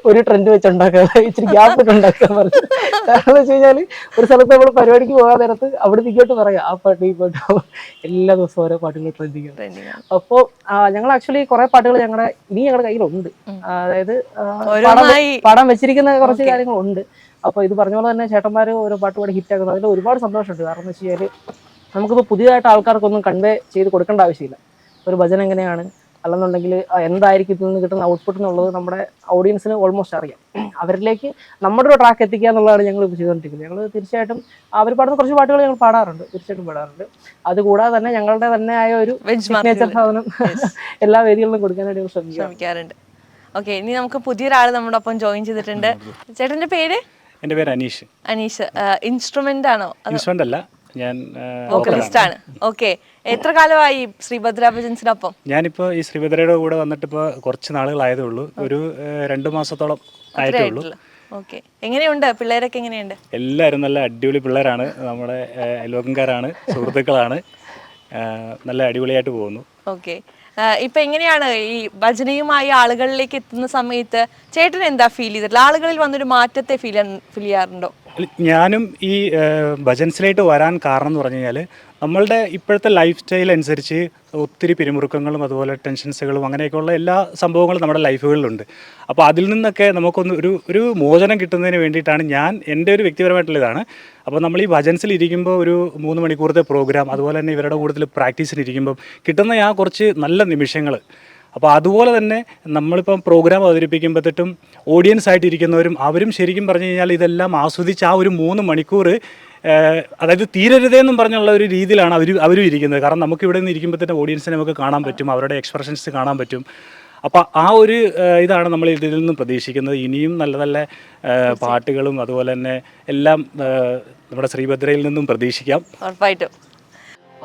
ഒരു ട്രെൻഡ് വെച്ചുണ്ടാക്കുക, ഇച്ചിരി ഗ്യാപ്പ് ഇട്ട് ഉണ്ടാക്കുക പറഞ്ഞു. കാരണം എന്ന് വെച്ച് കഴിഞ്ഞാൽ ഒരു സ്ഥലത്ത് നമ്മൾ പരിപാടിക്ക് പോകാൻ നേരത്ത് അവിടെ ഇങ്ങോട്ട് പറയാം ആ പാട്ട് ഈ പാട്ട്, എല്ലാ ദിവസവും ഓരോ പാട്ടുകൾ ട്രെൻഡിങ്. അപ്പോൾ ഞങ്ങൾ ആക്ച്വലി കുറെ പാട്ടുകൾ ഞങ്ങളുടെ കയ്യിലുണ്ട്. അതായത് പാടാൻ വെച്ചിരിക്കുന്ന കുറച്ച് കാര്യങ്ങളുണ്ട്. അപ്പോൾ ഇത് പറഞ്ഞ പോലെ തന്നെ ചേട്ടന്മാർ ഓരോ പാട്ട് പാടി ഹിറ്റാക്കുന്നത് അതിൽ ഒരുപാട് സന്തോഷമുണ്ട്. കാരണം എന്ന് വെച്ച് കഴിഞ്ഞാൽ നമുക്കിപ്പോൾ പുതിയതായിട്ട് ആൾക്കാർക്കൊന്നും കൺവേ ചെയ്ത് കൊടുക്കേണ്ട ആവശ്യമില്ല. ഒരു ഭജന എങ്ങനെയാണ്, അല്ലെന്നുണ്ടെങ്കിൽ എന്തായിരിക്കും ഇതിൽ നിന്ന് കിട്ടുന്ന ഔട്ട്പുട്ട് എന്നുള്ളത് നമ്മുടെ ഓഡിയൻസിന് ഓൾമോസ്റ്റ് അറിയാം. അവരിലേക്ക് നമ്മുടെ ഒരു ട്രാക്ക് എത്തിക്കുക എന്നുള്ളതാണ് ഞങ്ങൾ ഇപ്പോൾ ചെയ്തുകൊണ്ടിരിക്കുന്നത്. ഞങ്ങൾ തീർച്ചയായിട്ടും അവർ പാടുന്ന കുറച്ച് പാട്ടുകൾ ഞങ്ങൾ പാടാറുണ്ട്, തീർച്ചയായിട്ടും പാടാറുണ്ട്. അതുകൂടാതെ തന്നെ ഞങ്ങളുടെ തന്നെ ആയ ഒരു സിഗ്നേച്ചർ സാധനം എല്ലാ വേദികളിലും കൊടുക്കാനായിട്ട് ഞങ്ങൾ ശ്രമിക്കാറുണ്ട്. ഓക്കെ. ഇനി നമുക്ക് പുതിയൊരാൾ നമ്മുടെ ഒപ്പം ജോയിൻ ചെയ്തിട്ടുണ്ട്. ചേട്ടൻ്റെ പേര്? എൻ്റെ പേര് അനീഷ്. അനീഷ് ഇൻസ്ട്രുമെന്റ് ആണോ? ഇൻസ്ട്രുമെന്റ് അല്ല, ഞാൻ വോക്കലിസ്റ്റ് ആണ്. ഓക്കെ. എത്ര കാലമായി ശ്രീഭദ്ര ഭജൻസിനൊപ്പം? ഞാനിപ്പോൾ ഈ ശ്രീഭദ്രയുടെ കൂടെ വന്നിട്ട് ഇപ്പോൾ കുറച്ച് നാളുകളായതേ ഉള്ളൂ. ഒരു 2 മാസത്തോളം ആയിട്ടേ ഉള്ളൂ. ഓക്കെ. എങ്ങനെയുണ്ട്? പിള്ളേരൊക്കെ എങ്ങനെയുണ്ട്? എല്ലാവരും നല്ല അടിപൊളി പിള്ളേരാണ്, നമ്മുടെ അയൽവക്കംകാരാണ്, സുഹൃത്തുക്കളാണ്. നല്ല അടിപൊളിയായിട്ട് പോകുന്നു. ഓക്കെ. ഇപ്പൊ എങ്ങനെയാണ് ഈ ഭജനയുമായി ആളുകളിലേക്ക് എത്തുന്ന സമയത്ത് ചേട്ടൻ എന്താ ഫീൽ ചെയ്തിട്ടില്ല? ആളുകളിൽ വന്നൊരു മാറ്റത്തെ ഫീൽ ചെയ്യാറുണ്ടോ? ഞാനും ഈ ഭജൻസിലേക്ക് വരാൻ കാരണം എന്ന് പറഞ്ഞു കഴിഞ്ഞാൽ നമ്മളുടെ ഇപ്പോഴത്തെ ലൈഫ് സ്റ്റൈൽ അനുസരിച്ച് ഒത്തിരി പിരിമുറുക്കങ്ങളും അതുപോലെ ടെൻഷൻസുകളും അങ്ങനെയൊക്കെയുള്ള എല്ലാ സംഭവങ്ങളും നമ്മുടെ ലൈഫുകളിലുണ്ട്. അപ്പോൾ അതിൽ നിന്നൊക്കെ നമുക്കൊന്ന് ഒരു മോചനം കിട്ടുന്നതിന് വേണ്ടിയിട്ടാണ് എൻ്റെ ഒരു വ്യക്തിപരമായിട്ടുള്ള ഇതാണ്. അപ്പോൾ നമ്മൾ ഈ ഭജൻസിൽ ഇരിക്കുമ്പോൾ ഒരു 3 മണിക്കൂറത്തെ പ്രോഗ്രാം, അതുപോലെ തന്നെ ഇവരുടെ കൂടുതൽ പ്രാക്ടീസിനിരിക്കുമ്പം കിട്ടുന്ന കുറച്ച് നല്ല നിമിഷങ്ങൾ, അപ്പോൾ അതുപോലെ തന്നെ നമ്മളിപ്പം പ്രോഗ്രാം അവതരിപ്പിക്കുമ്പോഴത്തേക്കും ഓഡിയൻസ് ആയിട്ടിരിക്കുന്നവരും അവരും ശരിക്കും പറഞ്ഞു കഴിഞ്ഞാൽ ഇതെല്ലാം ആസ്വദിച്ച് ആ ഒരു 3 മണിക്കൂർ അതായത് തീരരുതേന്നും പറഞ്ഞുള്ള ഒരു രീതിയിലാണ് അവരും ഇരിക്കുന്നത്. കാരണം നമുക്ക് ഇവിടെ നിന്ന് ഇരിക്കുമ്പോഴത്തേക്കും ഓഡിയൻസിനെ നമുക്ക് കാണാൻ പറ്റും, അവരുടെ എക്സ്പ്രഷൻസ് കാണാൻ പറ്റും. അപ്പോൾ ആ ഒരു ഇതാണ് നമ്മൾ ഇതിൽ നിന്നും പ്രതീക്ഷിക്കുന്നത്. ഇനിയും നല്ല നല്ല പാട്ടുകളും അതുപോലെ തന്നെ എല്ലാം നമ്മുടെ ശ്രീഭദ്രയിൽ നിന്നും പ്രതീക്ഷിക്കാം. ഉറപ്പായിട്ടും.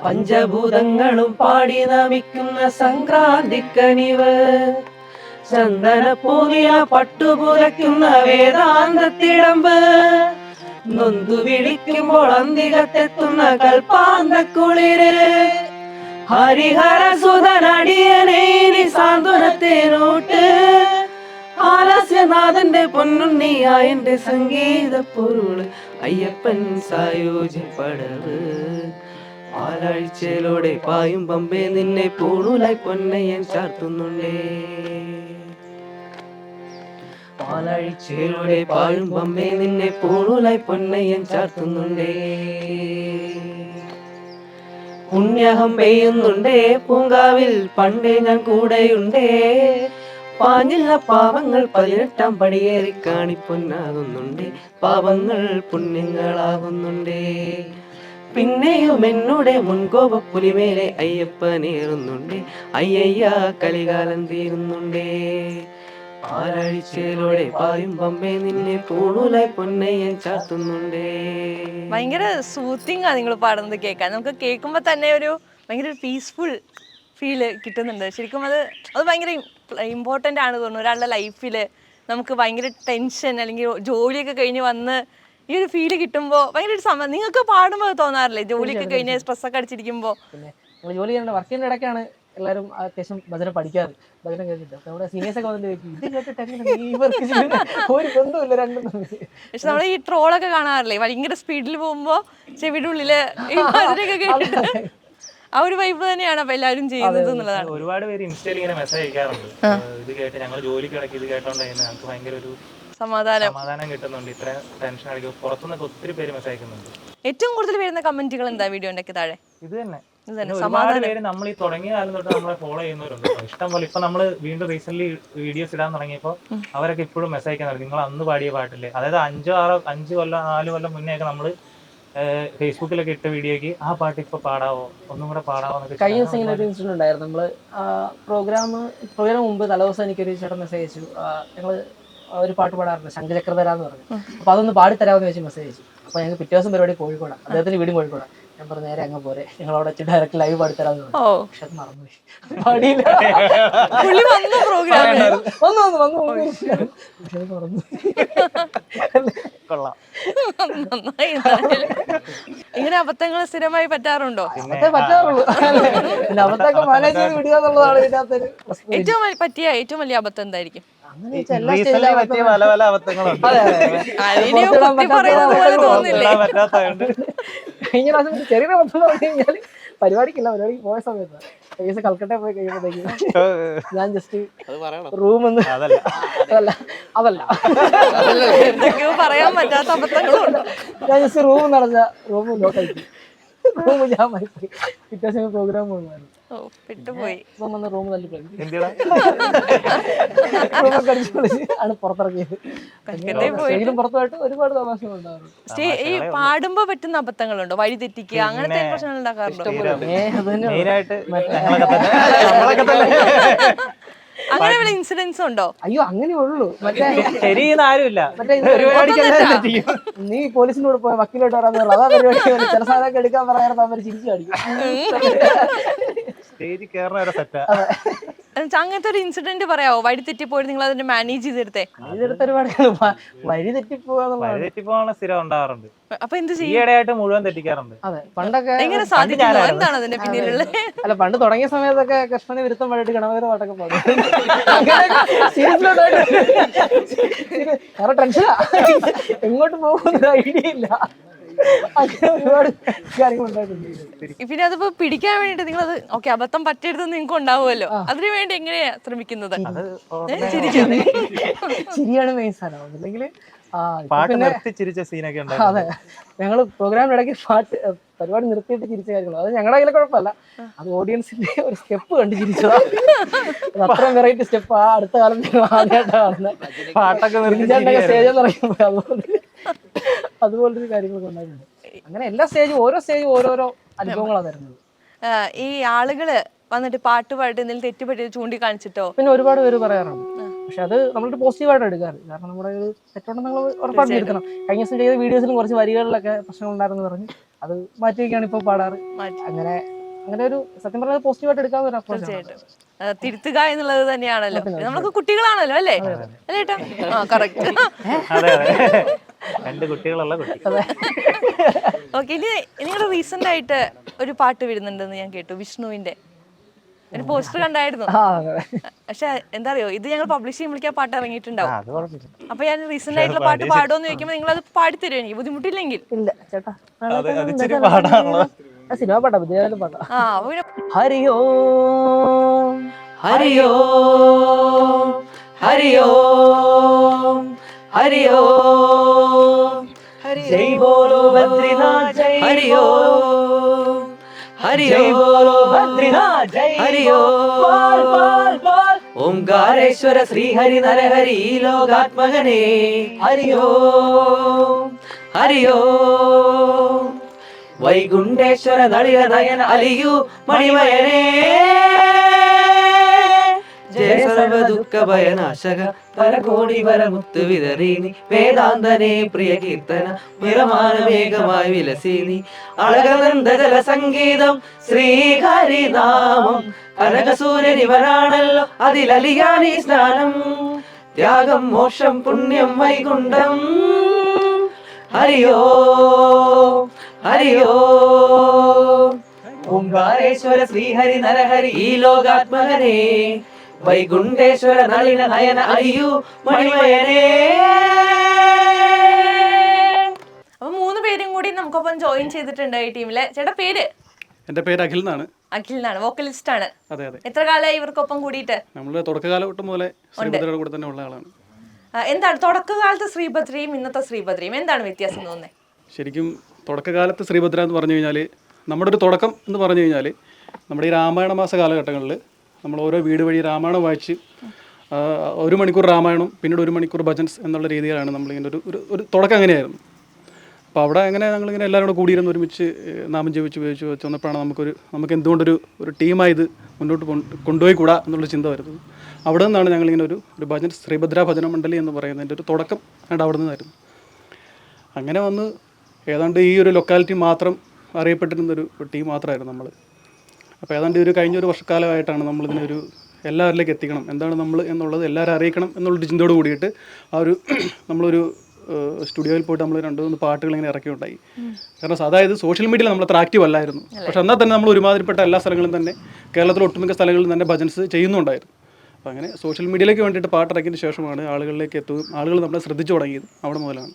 പഞ്ചഭൂതങ്ങളും പാടി നമിക്കുന്ന സംക്രാന്തിക്കനിവ്, ചന്ദനപ്പൂനില പട്ടുപുരയ്ക്കുന്ന വേദാന്തത്തിടമ്പ്, നൊന്തു വിളിക്കുമ്പോൾ അന്തികത്തെത്തുന്ന കൽപ്പാന്തക്കുളിര്, ഹരിഹരസുതനടിയനേ സാന്ത്വനത്തേനോട്ട്, ആലസ്യനാഥന്റെ പൊന്നുണ്ണിയായന്റെ സംഗീത പൊരുള്, അയ്യപ്പൻ സായോജ്യപ്പടവ്, പാലാഴ്ചയിലൂടെ പായും പമ്പേ നിന്നെ പൂണൂലായി പൊന്നയ്യൻ ചാർത്തുന്നുണ്ടേ, പാലാഴ്ചയിലൂടെ പായും പമ്പേ നിന്നെ പൂണൂലായി പൊന്നയ്യൻ ചാർത്തുന്നുണ്ടേ, പുണ്യഹം പെയ്യുന്നുണ്ടേ പൂങ്കാവിൽ പണ്ടേ ഞാൻ കൂടെയുണ്ടേ, പാഞ്ഞില്ല പാവങ്ങൾ 18-ാം പടിയേറി കാണിപ്പൊന്നാകുന്നുണ്ടേ, പാവങ്ങൾ പുണ്യങ്ങളാകുന്നുണ്ടേ, പിന്നെയും എന്നോടെ മുൻകോപ പുലിമേലെ അയ്യപ്പനേറുന്നുണ്ടേ, അയ്യയ്യ കലികാലം തീരുന്നുണ്ടേ, പാലാഴ്ചയിലൂടെ പായും പമ്പേ നിന്നെ പൂണൂലായി പൊന്നയ്യൻ ചാർത്തുന്നുണ്ടേ. ഭയങ്കര സൂത്തിങ് ആ നിങ്ങൾ പാടുന്നത് കേൾക്കാൻ. നമുക്ക് കേൾക്കുമ്പോൾ തന്നെ ഒരു ഭയങ്കര പീസ്ഫുൾ ഫീല് കിട്ടുന്നുണ്ട്. ശരിക്കും അത് ഭയങ്കര ഇമ്പോർട്ടൻ്റ് ആണ് തോന്നുന്നു ഒരാളുടെ ലൈഫിൽ. നമുക്ക് ഭയങ്കര ടെൻഷൻ അല്ലെങ്കിൽ ജോലിയൊക്കെ കഴിഞ്ഞ് വന്ന് ഈ ഒരു ഫീല് കിട്ടുമ്പോൾ ഭയങ്കര ഒരു നിങ്ങൾക്ക് പാടുമ്പോൾ തോന്നാറില്ലേ ജോലിയൊക്കെ കഴിഞ്ഞ് സ്ട്രെസ്സൊക്കെ അടിച്ചിരിക്കുമ്പോൾ? പിന്നെ നമ്മൾ ജോലി ചെയ്യുന്ന വർക്ക് ചെയ്യുന്ന ഇടയ്ക്കാണ് എല്ലാവരും അത്യാവശ്യം ഭജന പഠിക്കാറ്. ഭജന കേട്ടിട്ട് നമ്മുടെ സീനിയേഴ്സൊക്കെ വന്നിട്ട് ചോദിക്കും, ഇത് കേട്ടിട്ട് എങ്ങനെ ഈ വർക്ക് ചെയ്യുന്നത്? ഒരു ബന്ധമില്ല രണ്ടും തമ്മിൽ. പക്ഷെ നമ്മൾ ഈ ട്രോളൊക്കെ കാണാറില്ലേ ഭയങ്കര സ്പീഡിൽ പോകുമ്പോൾ ചെവിയുടെ ഉള്ളില് ഈ ഭജനയൊക്കെ കേട്ടിട്ട് ആ ഒരു വൈബ് തന്നെയാണ് അപ്പൊ എല്ലാവരും ചെയ്യുന്നത് എന്നുള്ളതാണ്. ഒരുപാട് പേര് ഇൻസ്റ്റയിൽ ഇങ്ങനെ മെസ്സേജ് അയക്കാറുണ്ട്, ഇത് കേട്ട് ഞങ്ങൾ ജോലിക്ക് ഇടയ്ക്ക് ഇത് കേട്ടോണ്ട് ഞങ്ങൾക്ക് ഭയങ്കര ഒരു സമാധാനം കിട്ടുന്നുണ്ട്. ഇത്ര ടെൻഷൻ അടിക്കും. പുറത്തുനിന്നൊക്കെ ഒത്തിരി പേര് മെസ്സേജ് അയക്കുന്നുണ്ട്. ഏറ്റവും കൂടുതൽ വരുന്ന കമന്റുകൾ എന്താ വീഡിയോന്റെ താഴെ? ഇത് തന്നെ. ഒരുപാട് പേര് നമ്മൾ ഈ തുടങ്ങിയ കാലം തൊട്ട് നമ്മളെ ഫോളോ ചെയ്യുന്നവരുണ്ട് ഇഷ്ടം പോലെ. ഇപ്പൊ നമ്മള് വീണ്ടും റീസെന്റ് വീഡിയോസ് ഇടാൻ തുടങ്ങിയപ്പോൾ അവരൊക്കെ ഇപ്പോഴും മെസ്സേജ് അയക്കുന്നുണ്ട്, നിങ്ങൾ അന്ന് പാടിയ പാട്ടില്ലേ, അതായത് 5 കൊല്ലം 4 കൊല്ലം മുന്നേ ഒക്കെ നമ്മള് ഫേസ്ബുക്കിലൊക്കെ ഇട്ട വീഡിയോക്ക് ആ പാട്ട് ഇപ്പൊ പാടാവോ, ഒന്നും കൂടെ പാടാവോ എന്നൊക്കെ. കഴിഞ്ഞ ദിവസം ഇങ്ങനെ ഒരു ഇൻസിഡന്റ് ഉണ്ടായിരുന്നു. നമ്മള് പ്രോഗ്രാം മുമ്പ് തലേദിവസം എനിക്കൊരു ചേട്ടൻ മെസ്സേജ് അയച്ചു, ഞങ്ങള് ഒരു പാട്ട് പാടാറുണ്ട് ശംഖചക്രധര എന്ന് പറഞ്ഞു. അപ്പൊ അതൊന്ന് പാടിത്തരാമെന്ന് വെച്ച് മെസ്സേജ് അയച്ചു. അപ്പൊ ഞങ്ങൾക്ക് പിറ്റേ ദിവസം പരിപാടി കോഴിക്കോടാണ്, അദ്ദേഹത്തിന്റെ വീടും കോഴിക്കോടാണ്. ഞാൻ പറഞ്ഞു നേരെ അങ്ങ് പോരെ, ഞങ്ങൾ അവിടെ വെച്ച് ഡയറക്റ്റ് ലൈവ് പാടിത്തരാമെന്ന് പറഞ്ഞു. പക്ഷെ അത് മറന്നുപോയി, പാടിയില്ല. പക്ഷെ അത് മറന്നു. ഇങ്ങനെ അബദ്ധങ്ങൾ സ്ഥിരമായി പറ്റാറുണ്ടോ? പറ്റാറുള്ളൂ. അബദ്ധമൊക്കെ മാനേജ് ചെയ്ത് വിടുക എന്നുള്ളതാണ് ഇതിനകത്തൊരു ഏറ്റവും വലിയ അബദ്ധം എന്തായിരിക്കും? കഴിഞ്ഞ പ്രാവശ്യം ചെറിയ അബദ്ധം പറഞ്ഞു കഴിഞ്ഞാൽ പരിപാടിക്കില്ല, പരിപാടിക്ക് പോയ സമയത്ത് കേസ് കൽക്കട്ട പോയി കഴിയുമ്പോഴത്തേക്കും ഞാൻ ജസ്റ്റ് റൂമെന്ന് പറയാൻ പറ്റാത്ത അബദ്ധങ്ങളുണ്ട്. ഞാൻ ജസ്റ്റ് റൂം നടന്ന റൂം ലോക്കായി, റൂം ഞാൻ പോയി. പിറ്റേ ദിവസം പ്രോഗ്രാം പോകുമായിരുന്നു, റൂം തല്ലി ആണ് പുറത്തിറങ്ങിയത്. സ്റ്റേജിലും പുറത്തുമായിട്ട് ഒരുപാട് തമാശകളുണ്ടാവും. ഈ പാടുമ്പോ പറ്റുന്ന അബദ്ധങ്ങളുണ്ടോ? വഴി തെറ്റിക്കുക അങ്ങനത്തെ പ്രശ്നങ്ങൾ ഉണ്ടാക്കാറുണ്ടോ? അങ്ങനെ വല്ല ഇൻസിഡൻസ് ഉണ്ടോ? അയ്യോ അങ്ങനെ ഉള്ളൂ. മറ്റേ നീ പോലീസിനോട് പോയ വക്കീലോട്ട് വരാന്നുള്ള അതാ പരിപാടി. ചില സാധനമൊക്കെ എടുക്കാൻ പറയാറ് അവർ ചിരിച്ചു കാണിക്കും. സ്റ്റേജിൽ കയറുന്ന സെറ്റാ. അങ്ങനത്തെ ഒരു ഇൻസിഡന്റ് പറയാവോ? വഴി തെറ്റിപ്പോയി നിങ്ങൾ അതിന്റെ മാനേജ് ചെയ്തെടുത്തേ? ഇതെടുത്ത ഒരുപാട് വഴി തെറ്റിപ്പോവാന്നുള്ള വഴി തെറ്റിപ്പോകാനുള്ള സ്ഥിരം ഉണ്ടാവാറുണ്ട്. അപ്പൊ എന്ത് ചെയ്യും? ഈയിടെയായിട്ട് മുഴുവൻ തെറ്റിക്കാറുണ്ട്. അതെ പണ്ടൊക്കെ എങ്ങനെ സാധിക്കുന്നു? എന്താണ് അതിന്റെ പിന്നിലുള്ള? അല്ല പണ്ട് തുടങ്ങിയ സമയത്തൊക്കെ കൃഷ്ണനെ വിരുദ്ധം വഴിയിട്ട് ഗണപതി പാട്ടൊക്കെ പാടും. കാരണം ടെൻഷനാ, എങ്ങോട്ട് പോകുന്ന ഐഡിയ ഇല്ല. അങ്ങനെ ഒരുപാട് കാര്യങ്ങൾ ഉണ്ടായിട്ടുണ്ട്. പിന്നെ അതിപ്പോ പിടിക്കാൻ വേണ്ടിട്ട് നിങ്ങൾ അത് ഓക്കെ അബദ്ധം പറ്റിയെടുത്ത് നിങ്ങൾക്ക് ഉണ്ടാവുമല്ലോ, അതിനു വേണ്ടി എങ്ങനെയാ ശ്രമിക്കുന്നത്? ശരിയാണ് മെയിൻ സാധനം. അല്ലെങ്കിൽ പാട്ട് നിർത്തി ചിരിച്ച സീനൊക്കെ ഉണ്ട്. അതെ ഞങ്ങൾ പ്രോഗ്രാമിനിടയ്ക്ക് പരിപാടി നിർത്തിയിട്ട് ചിരിച്ച കാര്യങ്ങൾ അത് ഞങ്ങളുടെ കയ്യിലെ കുഴപ്പമില്ല, അത് ഓഡിയൻസിന്റെ ഒരു സ്റ്റെപ്പ് കണ്ട് ചിരിച്ചതാ. അത്രയും വെറൈറ്റി സ്റ്റെപ്പ് ആ അടുത്ത കാലം ആദ്യമായിട്ടാണ് കാണുന്നത്. പാട്ടൊക്കെ സ്റ്റേജ് പറയുമ്പോൾ അതുപോലൊരു കാര്യങ്ങളൊക്കെ ഉണ്ടായിട്ടുണ്ട്. അങ്ങനെ എല്ലാ സ്റ്റേജും ഓരോ സ്റ്റേജും ഓരോരോ അനുഭവങ്ങളാണ് തരുന്നത്. ഈ ആളുകള് വന്നിട്ട് പാട്ട് പാട്ട് എന്തെങ്കിലും തെറ്റുപറ്റി ചൂണ്ടിക്കാണിച്ചിട്ടോ? പിന്നെ ഒരുപാട് പേര് പറയാറുണ്ട്, പക്ഷെ അത് നമ്മളൊരു പോസിറ്റീവായിട്ട് എടുക്കാറ്. കാരണം നമ്മുടെ ഒരു തെറ്റുണ്ടെന്ന് നമ്മൾ ഉറപ്പായിട്ട് എടുക്കണം. കഴിഞ്ഞ ദിവസം ചെയ്ത വീഡിയോസിലും കുറച്ച് വരികളിലൊക്കെ പ്രശ്നങ്ങൾ ഉണ്ടായിരുന്നു പറഞ്ഞ് അത് മാറ്റി വയ്ക്കുകയാണ് ഇപ്പോൾ പാടാറ്. അങ്ങനെ അങ്ങനെ ഒരു സത്യം പറഞ്ഞാൽ പോസിറ്റീവായിട്ട് എടുക്കാവുന്ന ഒരു അപ്രോച്ച്. തിരുത്തുക എന്നുള്ളത് തന്നെയാണല്ലോ. നമ്മളൊക്കെ കുട്ടികളാണല്ലോ അല്ലേ? അല്ലേ ഏട്ടാ? ആ കറക്റ്റ്. രണ്ട് കുട്ടികളുള്ള കുട്ടി. ഓക്കെ, ഇനി നിങ്ങളുടെ റീസെന്റ് ആയിട്ട് ഒരു പാട്ട് വരുന്നുണ്ടെന്ന് ഞാൻ കേട്ടു, വിഷ്ണുവിന്റെ ഒരു പോസ്റ്റർ കണ്ടായിരുന്നു. പക്ഷെ എന്താ അറിയോ, ഇത് ഞങ്ങൾ പബ്ലിഷ് ചെയ്യുമ്പോഴേക്കും ആ പാട്ട് ഇറങ്ങിയിട്ടുണ്ടാവും. അപ്പൊ ഞാൻ റീസെന്റ് ആയിട്ടുള്ള പാട്ട് പാടുമെന്ന് ചോദിക്കുമ്പോൾ നിങ്ങൾ അത് പാടിത്തരുമോ എനിക്ക് ബുദ്ധിമുട്ടില്ലെങ്കിൽ? ഇല്ല ചേട്ടാ, പാടാണല്ലോ, സിനിമ പാട്ടാ, വിദ്യാലയ പാട്ടാ. ഹരിയോ ഹരിയോ ഹരിയോ ഹരിയോ ജയ് ബോലോ ബദ്രിനാഥ് ജയ് ഹരിയോ ഹരിയോ ബോലോ ബദ്രിനാഥ് ജയ് ഹരിയോ ഓംകാരേശ്വര ശ്രീഹരി നരഹരി ലോകാത്മകനേ ഹരിയോ ഹരിയോ വൈകുണ്ഠേശ്വര നളിന നയന അലിയു മണിമയനേ ജയ സർവ ദുഃഖ ഭയനാശക പരകോടി വരമുത്ത് വിതറീനി വേദാന്തനെ പ്രിയ കീർത്തന നിറമാനമേഘമായി വിലസീനി അളകനന്ദ ജല സംഗീതം ശ്രീഹരിനാമം കനകസൂര്യനിവനാണല്ലോ അതിലലിയാനി സ്നാനം ത്യാഗം മോക്ഷം പുണ്യം വൈകുണ്ഠം ഹരിയോ ഹരിയോ ഓംകാരേശ്വര ശ്രീഹരി നരഹരി ഈ ലോകാത്മകനേ വൈകുണ്ഠേശ്വര നളിന നയന അയ്യു മണിമയനേ. അപ്പൊ 3 പേരും കൂടി നമുക്കൊപ്പം ജോയിൻ ചെയ്തിട്ടുണ്ട് ഈ ടീമിലെ. ചേട്ടാ പേര്? എൻ്റെ പേര് അഖിൽ എന്നാണ്. അഖിൽ എന്നാണ്, വോക്കലിസ്റ്റ് ആണ്. അതെ അതെ. എത്ര കാലമായി ഇവർക്കൊപ്പം കൂടിയിട്ട്? നമ്മൾ തുടക്കകാലഘട്ടം മുതലേ ശ്രീഭദ്രയുടെ കൂടെ തന്നെ ഉള്ള ആളാണ്. എന്താണ് തുടക്കകാലത്ത് ശ്രീഭദ്രയും ഇന്നത്തെ ശ്രീഭദ്രയും എന്താണ് വ്യത്യാസം തോന്നുന്നത്? ശരിക്കും തുടക്കകാലത്ത് ശ്രീഭദ്ര എന്ന് പറഞ്ഞു കഴിഞ്ഞാൽ നമ്മുടെ ഒരു തുടക്കം എന്ന് പറഞ്ഞു കഴിഞ്ഞാൽ നമ്മുടെ ഈ രാമായണ മാസ കാലഘട്ടങ്ങളിൽ നമ്മൾ ഓരോ വീട് വഴി രാമായണം വായിച്ച് 1 മണിക്കൂർ രാമായണം പിന്നീട് 1 മണിക്കൂർ ഭജൻസ് എന്നുള്ള രീതിയിലാണ് നമ്മളിങ്ങനെ ഒരു തുടക്കം അങ്ങനെയായിരുന്നു. അപ്പോൾ അവിടെ അങ്ങനെ ഞങ്ങളിങ്ങനെ എല്ലാവരും കൂടെ കൂടിയിരുന്ന് ഒരുമിച്ച് നാമം ജപിച്ച് വന്നപ്പോഴാണ് നമുക്ക് എന്തുകൊണ്ടൊരു ടീമായി ഇത് മുന്നോട്ട് കൊണ്ടുപോയി കൂടാ എന്നുള്ള ചിന്ത വരുന്നത്. അവിടെ നിന്നാണ് ഞങ്ങളിങ്ങനെ ഒരു ഭജൻ ശ്രീഭദ്ര ഭജന മണ്ഡലി എന്ന് പറയുന്നതിൻ്റെ ഒരു തുടക്കം അവിടെ നിന്നായിരുന്നു. അങ്ങനെ വന്ന് ഏതാണ്ട് ഈ ഒരു ലൊക്കാലിറ്റി മാത്രം അറിയപ്പെട്ടിരുന്നൊരു ടീം മാത്രമായിരുന്നു നമ്മൾ. അപ്പോൾ ഏതാണ്ട് കഴിഞ്ഞൊരു വർഷക്കാലമായിട്ടാണ് നമ്മളിതിനൊരു എല്ലാവരിലേക്ക് എത്തിക്കണം, എന്താണ് നമ്മൾ എന്നുള്ളത് എല്ലാവരും അറിയിക്കണം എന്നുള്ളൊരു ചിന്തയോട് കൂടിയിട്ട് നമ്മളൊരു സ്റ്റുഡിയോയിൽ പോയിട്ട് നമ്മൾ 2-3 പാട്ടുകൾ ഇങ്ങനെ ഇറക്കിയുണ്ടായി. കാരണം അതായത് സോഷ്യൽ മീഡിയയിൽ നമ്മൾ അത്ര ആക്റ്റീവ് അല്ലായിരുന്നു. പക്ഷെ എന്നാൽ തന്നെ നമ്മൾ ഒരുമാതിരിപ്പെട്ട എല്ലാ സ്ഥലങ്ങളും തന്നെ കേരളത്തിലെ ഒട്ടുമിക്ക സ്ഥലങ്ങളിൽ തന്നെ ഭജൻസ് ചെയ്യുന്നുണ്ടായിരുന്നു. അപ്പോൾ അങ്ങനെ സോഷ്യൽ മീഡിയയിലേക്ക് വേണ്ടിയിട്ട് പാട്ടിറക്കിയതിന് ശേഷമാണ് ആളുകളിലേക്ക് എത്തുകയും ആളുകൾ നമ്മളെ ശ്രദ്ധിച്ചു തുടങ്ങിയത് അവിടെ മുതലാണ്.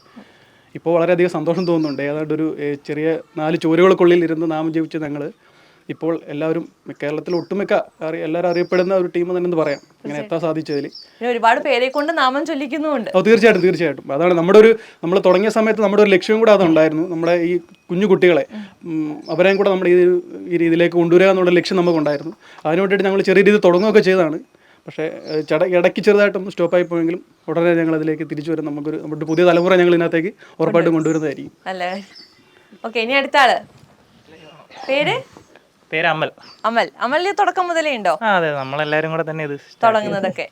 ഇപ്പോൾ വളരെയധികം സന്തോഷം തോന്നുന്നുണ്ട്. ഏതാണ്ട് ഒരു ചെറിയ 4 ചുവരുകൾക്കുള്ളിൽ ഇരുന്ന് നാമം ജപിച്ച് ഞങ്ങൾ ഇപ്പോൾ എല്ലാവരും കേരളത്തിൽ ഒട്ടുമിക്ക എല്ലാവരും അറിയപ്പെടുന്ന ഒരു ടീം തന്നെ എന്ന് പറയാം അങ്ങനെ എത്താൻ സാധിച്ചതിൽ. ഒരുപാട് പേരെ കൊണ്ട് നാമം ചൊല്ലിക്കുന്നുണ്ട്. തീർച്ചയായിട്ടും അതാണ് നമ്മൾ തുടങ്ങിയ സമയത്ത് നമ്മുടെ ഒരു ലക്ഷ്യവും കൂടെ അതുണ്ടായിരുന്നു. നമ്മുടെ ഈ കുഞ്ഞു കുട്ടികളെ അവരെയും കൂടെ നമ്മൾ ഈ രീതിയിലേക്ക് കൊണ്ടുവരിക എന്നുള്ള ലക്ഷ്യം നമുക്കുണ്ടായിരുന്നു. അതിന് വേണ്ടിയിട്ട് ഞങ്ങൾ ചെറിയ രീതിയിൽ തുടങ്ങുകയൊക്കെ ചെയ്തതാണ്. പക്ഷേ ഇടയ്ക്ക് ചെറുതായിട്ടൊന്നും സ്റ്റോപ്പായി പോയെങ്കിലും ഉടനെ ഞങ്ങൾ അതിലേക്ക് തിരിച്ചു വരും. നമ്മുടെ പുതിയ തലമുറ ഞങ്ങൾ ഇതിനകത്തേക്ക് ഉറപ്പായിട്ടും കൊണ്ടുവരുന്നതായിരിക്കും. അല്ലേ? ഓക്കെ, ഇനി അടുത്ത ആള്. പേര് അമൽ. അമലിന് തുടക്കം മുതലേ ഉണ്ടോ? അതെ, നമ്മളെല്ലാരും കൂടെ തന്നെ ഇത് തുടങ്ങുന്നതൊക്കെ.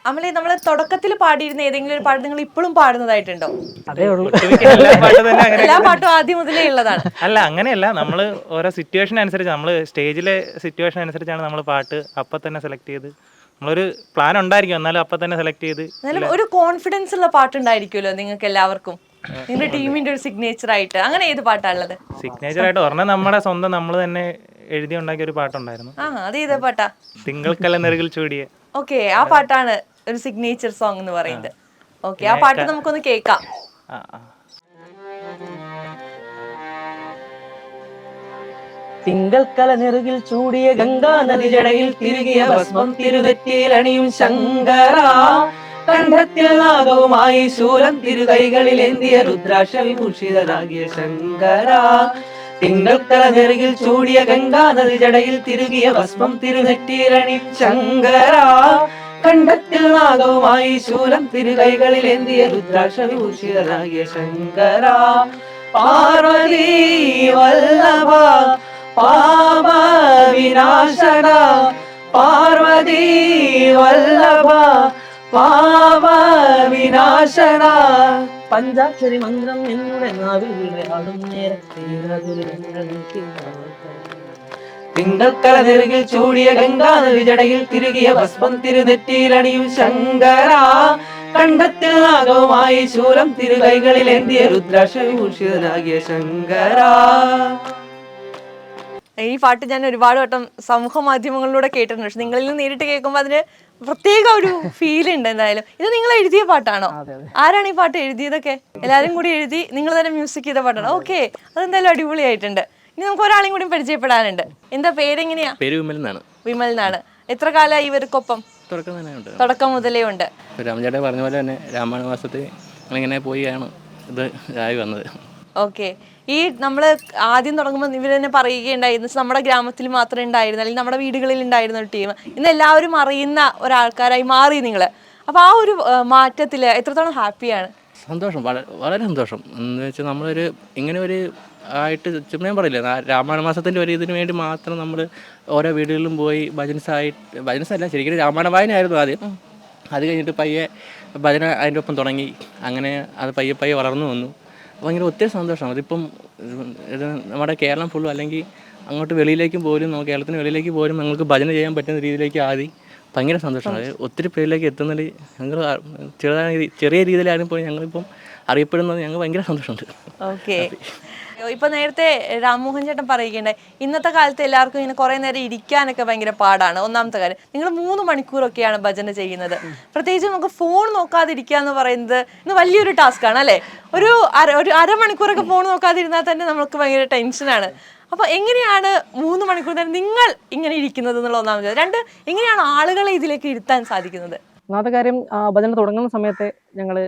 അമലെ, നമ്മൾ തുടക്കത്തിൽ പാടിയിരുന്ന ഏതെങ്കിലും ഒരു പാട്ട് നിങ്ങൾ ഇപ്പോഴും പാടുന്നതായിട്ടുണ്ടോ? അതേ ഉള്ളൂ. എല്ലാ പാട്ടും തന്നെ അങ്ങനെ എല്ലാ പാട്ടും ആദ്യം മുതലേ ഉള്ളതാണ്? അല്ല, അങ്ങനെയല്ല. നമ്മൾ ഓരോ സിറ്റുവേഷൻ അനുസരിച്ച്, നമ്മൾ സ്റ്റേജിലെ സിറ്റുവേഷൻ അനുസരിച്ചാണ് നമ്മൾ പാട്ട് അപ്പം തന്നെ സെലക്ട് ചെയ്ത്, നമ്മളൊരു പ്ലാൻ ഉണ്ടായിരിക്കും, എന്നാലും അപ്പം തന്നെ സെലക്ട് ചെയ്ത്. എന്നാലും ഒരു കോൺഫിഡൻസ് ഉള്ള പാട്ടുണ്ടായിരിക്കുമല്ലോ നിങ്ങൾക്ക് എല്ലാവർക്കും, നിങ്ങളുടെ ടീമിന്റെ ഒരു സിഗ്നേച്ചർ ആയിട്ട്. അങ്ങനെ ഏത് പാട്ടാണുള്ളത്? സിഗ്നേച്ചർ ആയിട്ട് പറഞ്ഞാൽ നമ്മുടെ സ്വന്തം നമ്മൾ തന്നെ എഴുതി ഉണ്ടാക്കിയ ഒരു പാട്ടുണ്ടായിരുന്നു. അത് ഏതാ പാട്ടാ? തിങ്കൾക്കല്ല നെറുകിൽ ചൂടിയ. ഓക്കെ, ആ പാട്ടാണ് ഒരു സിഗ്നേച്ചർ സോങ് എന്ന് പറയുന്നത്. ഓക്കെ, ആ പാട്ട് നമുക്കൊന്ന് കേൾക്കാം. തിങ്കൾക്കല നെറുകിൽ ചൂടിയ ഗംഗാ നദി ജടയിൽ തിരുകിയ ഭസ്മം തിരുനെറ്റിയിൽ അണിയും ശങ്കര, കണ്ഠത്തിൽ നാഗവുമായി ശൂലം തിരുകൈകളിൽ എന്തിയ രുദ്രാക്ഷ വിഭൂഷിതനാകിയ ശങ്കര. തിങ്കൾക്കല നെറുകിൽ ചൂടിയ ഗംഗാ നദി ജടയിൽ തിരുകിയ ഭസ്മം തിരുനെറ്റിയിൽ അണിയും ശങ്കര, കണ്ഠത്തിൽ നാഗവുമായി ശൂലം തിരുകൈകളിൽ എന്തിയ രുദ്രാക്ഷ വിഭൂഷിതനാകിയ ശങ്കര. പാർവതി വല്ലഭ പാപ വിനാശന, പാർവതി വല്ലഭ പാപ വിനാശന. പഞ്ചാക്ഷരി മന്ത്രം എന്നുടെ നാവിൽ വിളയാടും നേരത്തെ തിങ്കൾക്കല നെറുകിൽ ചൂടിയ ഗംഗാ നദി ജടയിൽ തിരുകിയ ഭസ്മം തിരുനെറ്റിയിൽ അണിയും ശങ്കര, കണ്ഠത്തിൽ നാഗവുമായി ശൂലം തിരുകൈകളിൽ എന്തിയ രുദ്രാക്ഷ വിഭൂഷിതനാകിയ ശങ്കര. ഈ പാട്ട് ഞാൻ ഒരുപാട് വട്ടം സമൂഹ മാധ്യമങ്ങളിലൂടെ കേട്ടിട്ടുണ്ട്. പക്ഷെ നിങ്ങളിൽ നിന്ന് നേരിട്ട് കേൾക്കുമ്പോൾ അതിന് പ്രത്യേക ഒരു ഫീൽ ഉണ്ട്. എന്തായാലും ഇത് നിങ്ങൾ എഴുതിയ പാട്ടാണോ? ആരാണ് ഈ പാട്ട് എഴുതിയതൊക്കെ? എല്ലാവരും കൂടി എഴുതി നിങ്ങൾ തന്നെ മ്യൂസിക് ചെയ്ത പാട്ടാണ്. ഓക്കെ, അതെന്തായാലും അടിപൊളിയായിട്ടുണ്ട്. ഇനി നമുക്ക് ഒരാളെയും കൂടി പരിചയപ്പെടാനുണ്ട്. എന്താ പേരെങ്ങനെയാ? പേര് വിമൽ എന്നാണ്. വിമൽ എന്നാണ്. എത്ര കാലമായി ഇവർക്കൊപ്പം? തുടക്കം മുതലേ ഉണ്ട്. രാമചേട്ടൻ പറഞ്ഞ പോലെ തന്നെ രാമായണ മാസത്തിൽ ഇങ്ങനെ പോയാണ് ഇത് ആയി വന്നത്. ഓക്കെ, ഈ നമ്മൾ ആദ്യം തുടങ്ങുമ്പോൾ ഇവർ തന്നെ പറയുകയുണ്ടായിരുന്നു നമ്മുടെ ഗ്രാമത്തിൽ മാത്രമേ ഉണ്ടായിരുന്നു, അല്ലെങ്കിൽ നമ്മുടെ വീടുകളിൽ ഉണ്ടായിരുന്ന ഒരു ടീം ഇന്ന് എല്ലാവരും അറിയുന്ന ഒരാൾക്കാരായി മാറി നിങ്ങൾ. അപ്പോൾ ആ ഒരു മാറ്റത്തിൽ എത്രത്തോളം ഹാപ്പിയാണ്? സന്തോഷം, വളരെ സന്തോഷം. എന്ന് വെച്ചാൽ നമ്മളൊരു ഇങ്ങനെ ഒരു ആയിട്ട് ചുമ്മാ പറയില്ല, രാമായണ മാസത്തിൻ്റെ ഒരു ഇതിന് വേണ്ടി മാത്രം നമ്മൾ ഓരോ വീടുകളിലും പോയി ഭജൻസല്ല ശരിക്കും രാമായണ വായനയായിരുന്നു ആദ്യം. അത് കഴിഞ്ഞിട്ട് പയ്യെ ഭജന അതിൻ്റെ ഒപ്പം തുടങ്ങി. അങ്ങനെ അത് പയ്യെ പയ്യെ വളർന്നു വന്നു. ഭയങ്കര ഒത്തിരി സന്തോഷമാണ്. അതിപ്പം ഇത് നമ്മുടെ കേരളം ഫുള്ളും അല്ലെങ്കിൽ അങ്ങോട്ട് വെളിയിലേക്കും പോലും, കേരളത്തിന് വെളിയിലേക്ക് പോലും ഞങ്ങൾക്ക് ഭജന ചെയ്യാൻ പറ്റുന്ന രീതിയിലേക്ക് ആദ്യം ഭയങ്കര സന്തോഷമാണ്. അത് ഒത്തിരി പേരിലേക്ക് എത്തുന്നതിൽ ഞങ്ങൾ ചെറിയ രീതിയിലായാലും പോയി ഞങ്ങളിപ്പം അറിയപ്പെടുന്നത് ഞങ്ങൾ ഭയങ്കര സന്തോഷമുണ്ട്. ഓക്കെ, ഇപ്പൊ നേരത്തെ രാംമോഹൻ ചേട്ടൻ പറയുകയുണ്ടായി ഇന്നത്തെ കാലത്ത് എല്ലാവർക്കും ഇങ്ങനെ കുറെ നേരം ഇരിക്കാനൊക്കെ ഭയങ്കര പാടാണ്. ഒന്നാമത്തെ കാര്യം, നിങ്ങൾ 3 മണിക്കൂറൊക്കെയാണ് ഭജന ചെയ്യുന്നത്. പ്രത്യേകിച്ച് നമുക്ക് ഫോൺ നോക്കാതിരിക്കുക എന്ന് പറയുന്നത് ഇന്ന് വലിയൊരു ടാസ്ക് ആണ് അല്ലേ? ഒരു അരമണിക്കൂറൊക്കെ ഫോൺ നോക്കാതിരുന്നാൽ തന്നെ നമുക്ക് ഭയങ്കര ടെൻഷനാണ്. അപ്പൊ എങ്ങനെയാണ് 3 മണിക്കൂർ നേരം നിങ്ങൾ ഇങ്ങനെ ഇരിക്കുന്നത് എന്നുള്ള ഒന്നാമത്. 2, എങ്ങനെയാണ് ആളുകളെ ഇതിലേക്ക് ഇരുത്താൻ സാധിക്കുന്നത്? ഒന്നാമത്തെ കാര്യം, ഭജന തുടങ്ങുന്ന സമയത്ത് ഞങ്ങൾ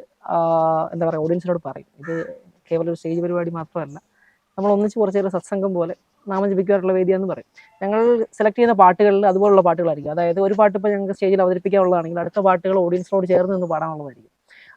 എന്താ പറയുക, ഓഡിയൻസിനോട് പറയും ഇത് കേവലം ഒരു സ്റ്റേജ് പരിപാടി മാത്രമല്ല, നമ്മൾ ഒന്നിച്ച് കുറച്ചേറെ സത്സംഗം പോലെ നാമം ജപിക്കാറുള്ള വേദിയാന്ന് പറയും. ഞങ്ങൾ സെലക്ട് ചെയ്യുന്ന പാട്ടുകളിൽ അതുപോലുള്ള പാട്ടുകളായിരിക്കും. അതായത് ഒരു പാട്ട് ഇപ്പോൾ ഞങ്ങൾക്ക് സ്റ്റേജിൽ അവതരിപ്പിക്കാനുള്ളതാണെങ്കിൽ അടുത്ത പാട്ടുകൾ ഓഡിയൻസിനോട് ചേർന്ന് നിന്ന് പാടാനുള്ളതായിരിക്കും.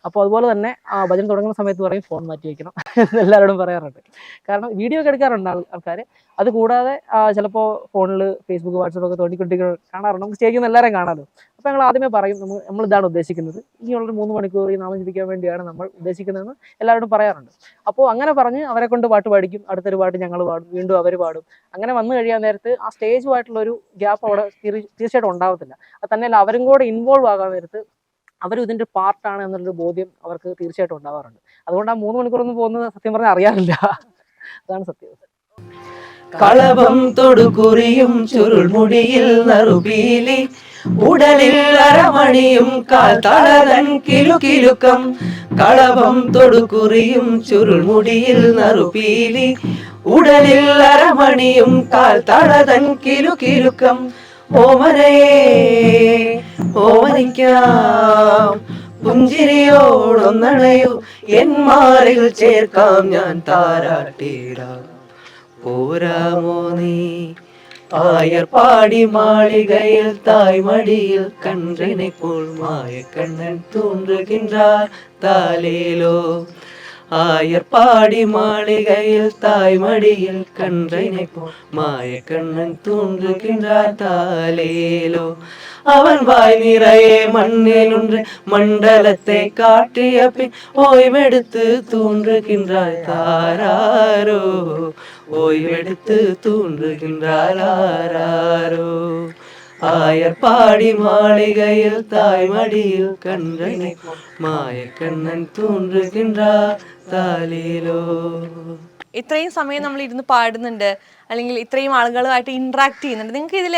അപ്പോൾ അതുപോലെ തന്നെ ഭജന തുടങ്ങുന്ന സമയത്ത് പറയും ഫോൺ മാറ്റി വയ്ക്കണം എന്ന് എല്ലാവരോടും പറയാറുണ്ട്. കാരണം വീഡിയോ ഒക്കെ എടുക്കാറുണ്ട് ആൾക്കാർ. അതുകൂടാതെ ചിലപ്പോൾ ഫോണിൽ ഫേസ്ബുക്ക് വാട്സപ്പൊക്കെ തോണ്ടിക്കൊണ്ടിരിക്കുന്ന കാണാറുണ്ട്. നമുക്ക് സ്റ്റേജിൽ നിന്ന് എല്ലാവരും കാണാമല്ലോ. അപ്പോൾ ഞങ്ങൾ ആദ്യമേ പറയും നമ്മൾ ഇതാണ് ഉദ്ദേശിക്കുന്നത്, ഇനിയുള്ളൊരു 3 മണിക്കൂർ ഈ നാമം ജപിക്കാൻ വേണ്ടിയാണ് നമ്മൾ ഉദ്ദേശിക്കുന്നതെന്ന് എല്ലാവരോടും പറയാറുണ്ട്. അപ്പോൾ അങ്ങനെ പറഞ്ഞ് അവരെ കൊണ്ട് പാട്ട് പാടിക്കും. അടുത്തൊരു പാട്ട് ഞങ്ങൾ പാടും, വീണ്ടും അവർ പാടും. അങ്ങനെ വന്നു കഴിയാൻ നേരത്ത് ആ സ്റ്റേജുമായിട്ടുള്ളൊരു ഗ്യാപ്പ് അവിടെ തീർച്ചയായിട്ടും ഉണ്ടാവത്തില്ല. അത് തന്നെയല്ല, അവരും കൂടെ ഇൻവോൾവ് ആകാൻ നേരത്ത് അവരും ഇതിൻ്റെ പാർട്ടാണ് എന്നുള്ളൊരു ബോധ്യം അവർക്ക് തീർച്ചയായിട്ടും ഉണ്ടാവാറുണ്ട്. അതുകൊണ്ട് ആ 3 മണിക്കൂറൊന്നും പോകുന്നത് സത്യം പറഞ്ഞാൽ അറിയാറില്ല. അതാണ് സത്യം. കളഭം തൊടുകുറിയും ചുരുൾമുടിയിൽ നറുപീലി, ഉടലിൽ അരമണിയും കാൽ തളതൻ കിലുകിലുക്കം. കളഭം തൊടുകുറിയും ചുരുൾമുടിയിൽ നറുപീലി, ഉടലിൽ അരമണിയും കാൽ തളതൻ കിലുകിലുക്കം. ഓമനയേ ഓമനിക്കാം പുഞ്ചിരിയോടൊന്നണയോ, എൻ മാറിൽ ചേർക്കാം ഞാൻ താരാട്ടിടാം. പോരാമോ നീ ആയർപാടി മാളികയിൽ തായ്മടിയിൽ കன்றனை போல் மாய கண்ணன் தோன்றுகின்றார் தாலேலோ. ആയർപ്പാടി മാളികയിൽ തായ്മടിയിൽ കണ്ടനെ പോ മായക്കണ്ണൻ தூண்டுகின்றார் தாலேலோ அவன் வாய் நிறைய மண்ணிலுன்று மண்டலத்தை காட்டிய பின் ஓய்வெடுத்து தூண்டுகின்றாய் தாராரோ ஓய்வெடுத்து தூண்டுகின்றார் ஆராரோ ആയർപ്പാടി മാളികയിൽ തായ്മടിയിൽ കണ്ടനെ മായക്കണ്ണൻ തൂണ്ടുകിன்றார் താലേലോ. ഇത്രയും സമയം നമ്മൾ ഇരുന്ന് പാടുന്നുണ്ട്, അല്ലെങ്കിൽ ഇത്രയും ആളുകളുമായിട്ട് ഇന്ററാക്ട് ചെയ്യുന്നുണ്ട്. നിങ്ങൾക്ക് ഇതിൽ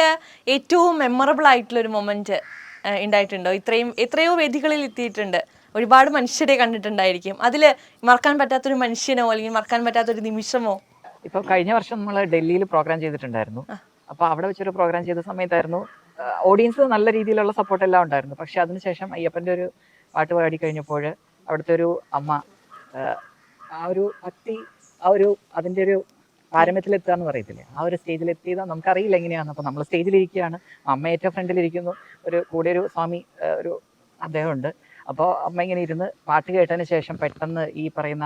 ഏറ്റവും മെമ്മറബിൾ ആയിട്ടുള്ള ഒരു മൊമെന്റ് ഉണ്ടായിട്ടുണ്ടോ? എത്രയോ വേദികളിൽ എത്തിയിട്ടുണ്ട്, ഒരുപാട് മനുഷ്യരെ കണ്ടിട്ടുണ്ടായിരിക്കും. അതിൽ മറക്കാൻ പറ്റാത്തൊരു മനുഷ്യനോ അല്ലെങ്കിൽ മറക്കാൻ പറ്റാത്തൊരു നിമിഷമോ? ഇപ്പോൾ കഴിഞ്ഞ വർഷം നമ്മൾ ഡൽഹിയിൽ പ്രോഗ്രാം ചെയ്തിട്ടുണ്ടായിരുന്നു. അപ്പോൾ അവിടെ വെച്ചൊരു പ്രോഗ്രാം ചെയ്ത സമയത്തായിരുന്നു ഓഡിയൻസ് നല്ല രീതിയിലുള്ള സപ്പോർട്ട് എല്ലാം ഉണ്ടായിരുന്നു. പക്ഷെ അതിനുശേഷം അയ്യപ്പൻ്റെ ഒരു പാട്ട് പാടി കഴിഞ്ഞപ്പോൾ അവിടുത്തെ ഒരു അമ്മ ആ ഒരു ഭക്തി, ആ ഒരു അതിൻ്റെ ഒരു പാരമ്യത്തിലെത്തുക എന്ന് പറയത്തില്ലേ, ആ ഒരു സ്റ്റേജിലെത്തിയത് നമുക്കറിയില്ല എങ്ങനെയാണ്. അപ്പോൾ നമ്മൾ സ്റ്റേജിലിരിക്കുകയാണ്, അമ്മ ഏറ്റവും ഫ്രണ്ടിലിരിക്കുന്നു, കൂടെ ഒരു സ്വാമി ഒരു അദ്ദേഹമുണ്ട്. അപ്പോൾ അമ്മ ഇങ്ങനെ ഇരുന്ന് പാട്ട് കേട്ടതിന് ശേഷം പെട്ടെന്ന് ഈ പറയുന്ന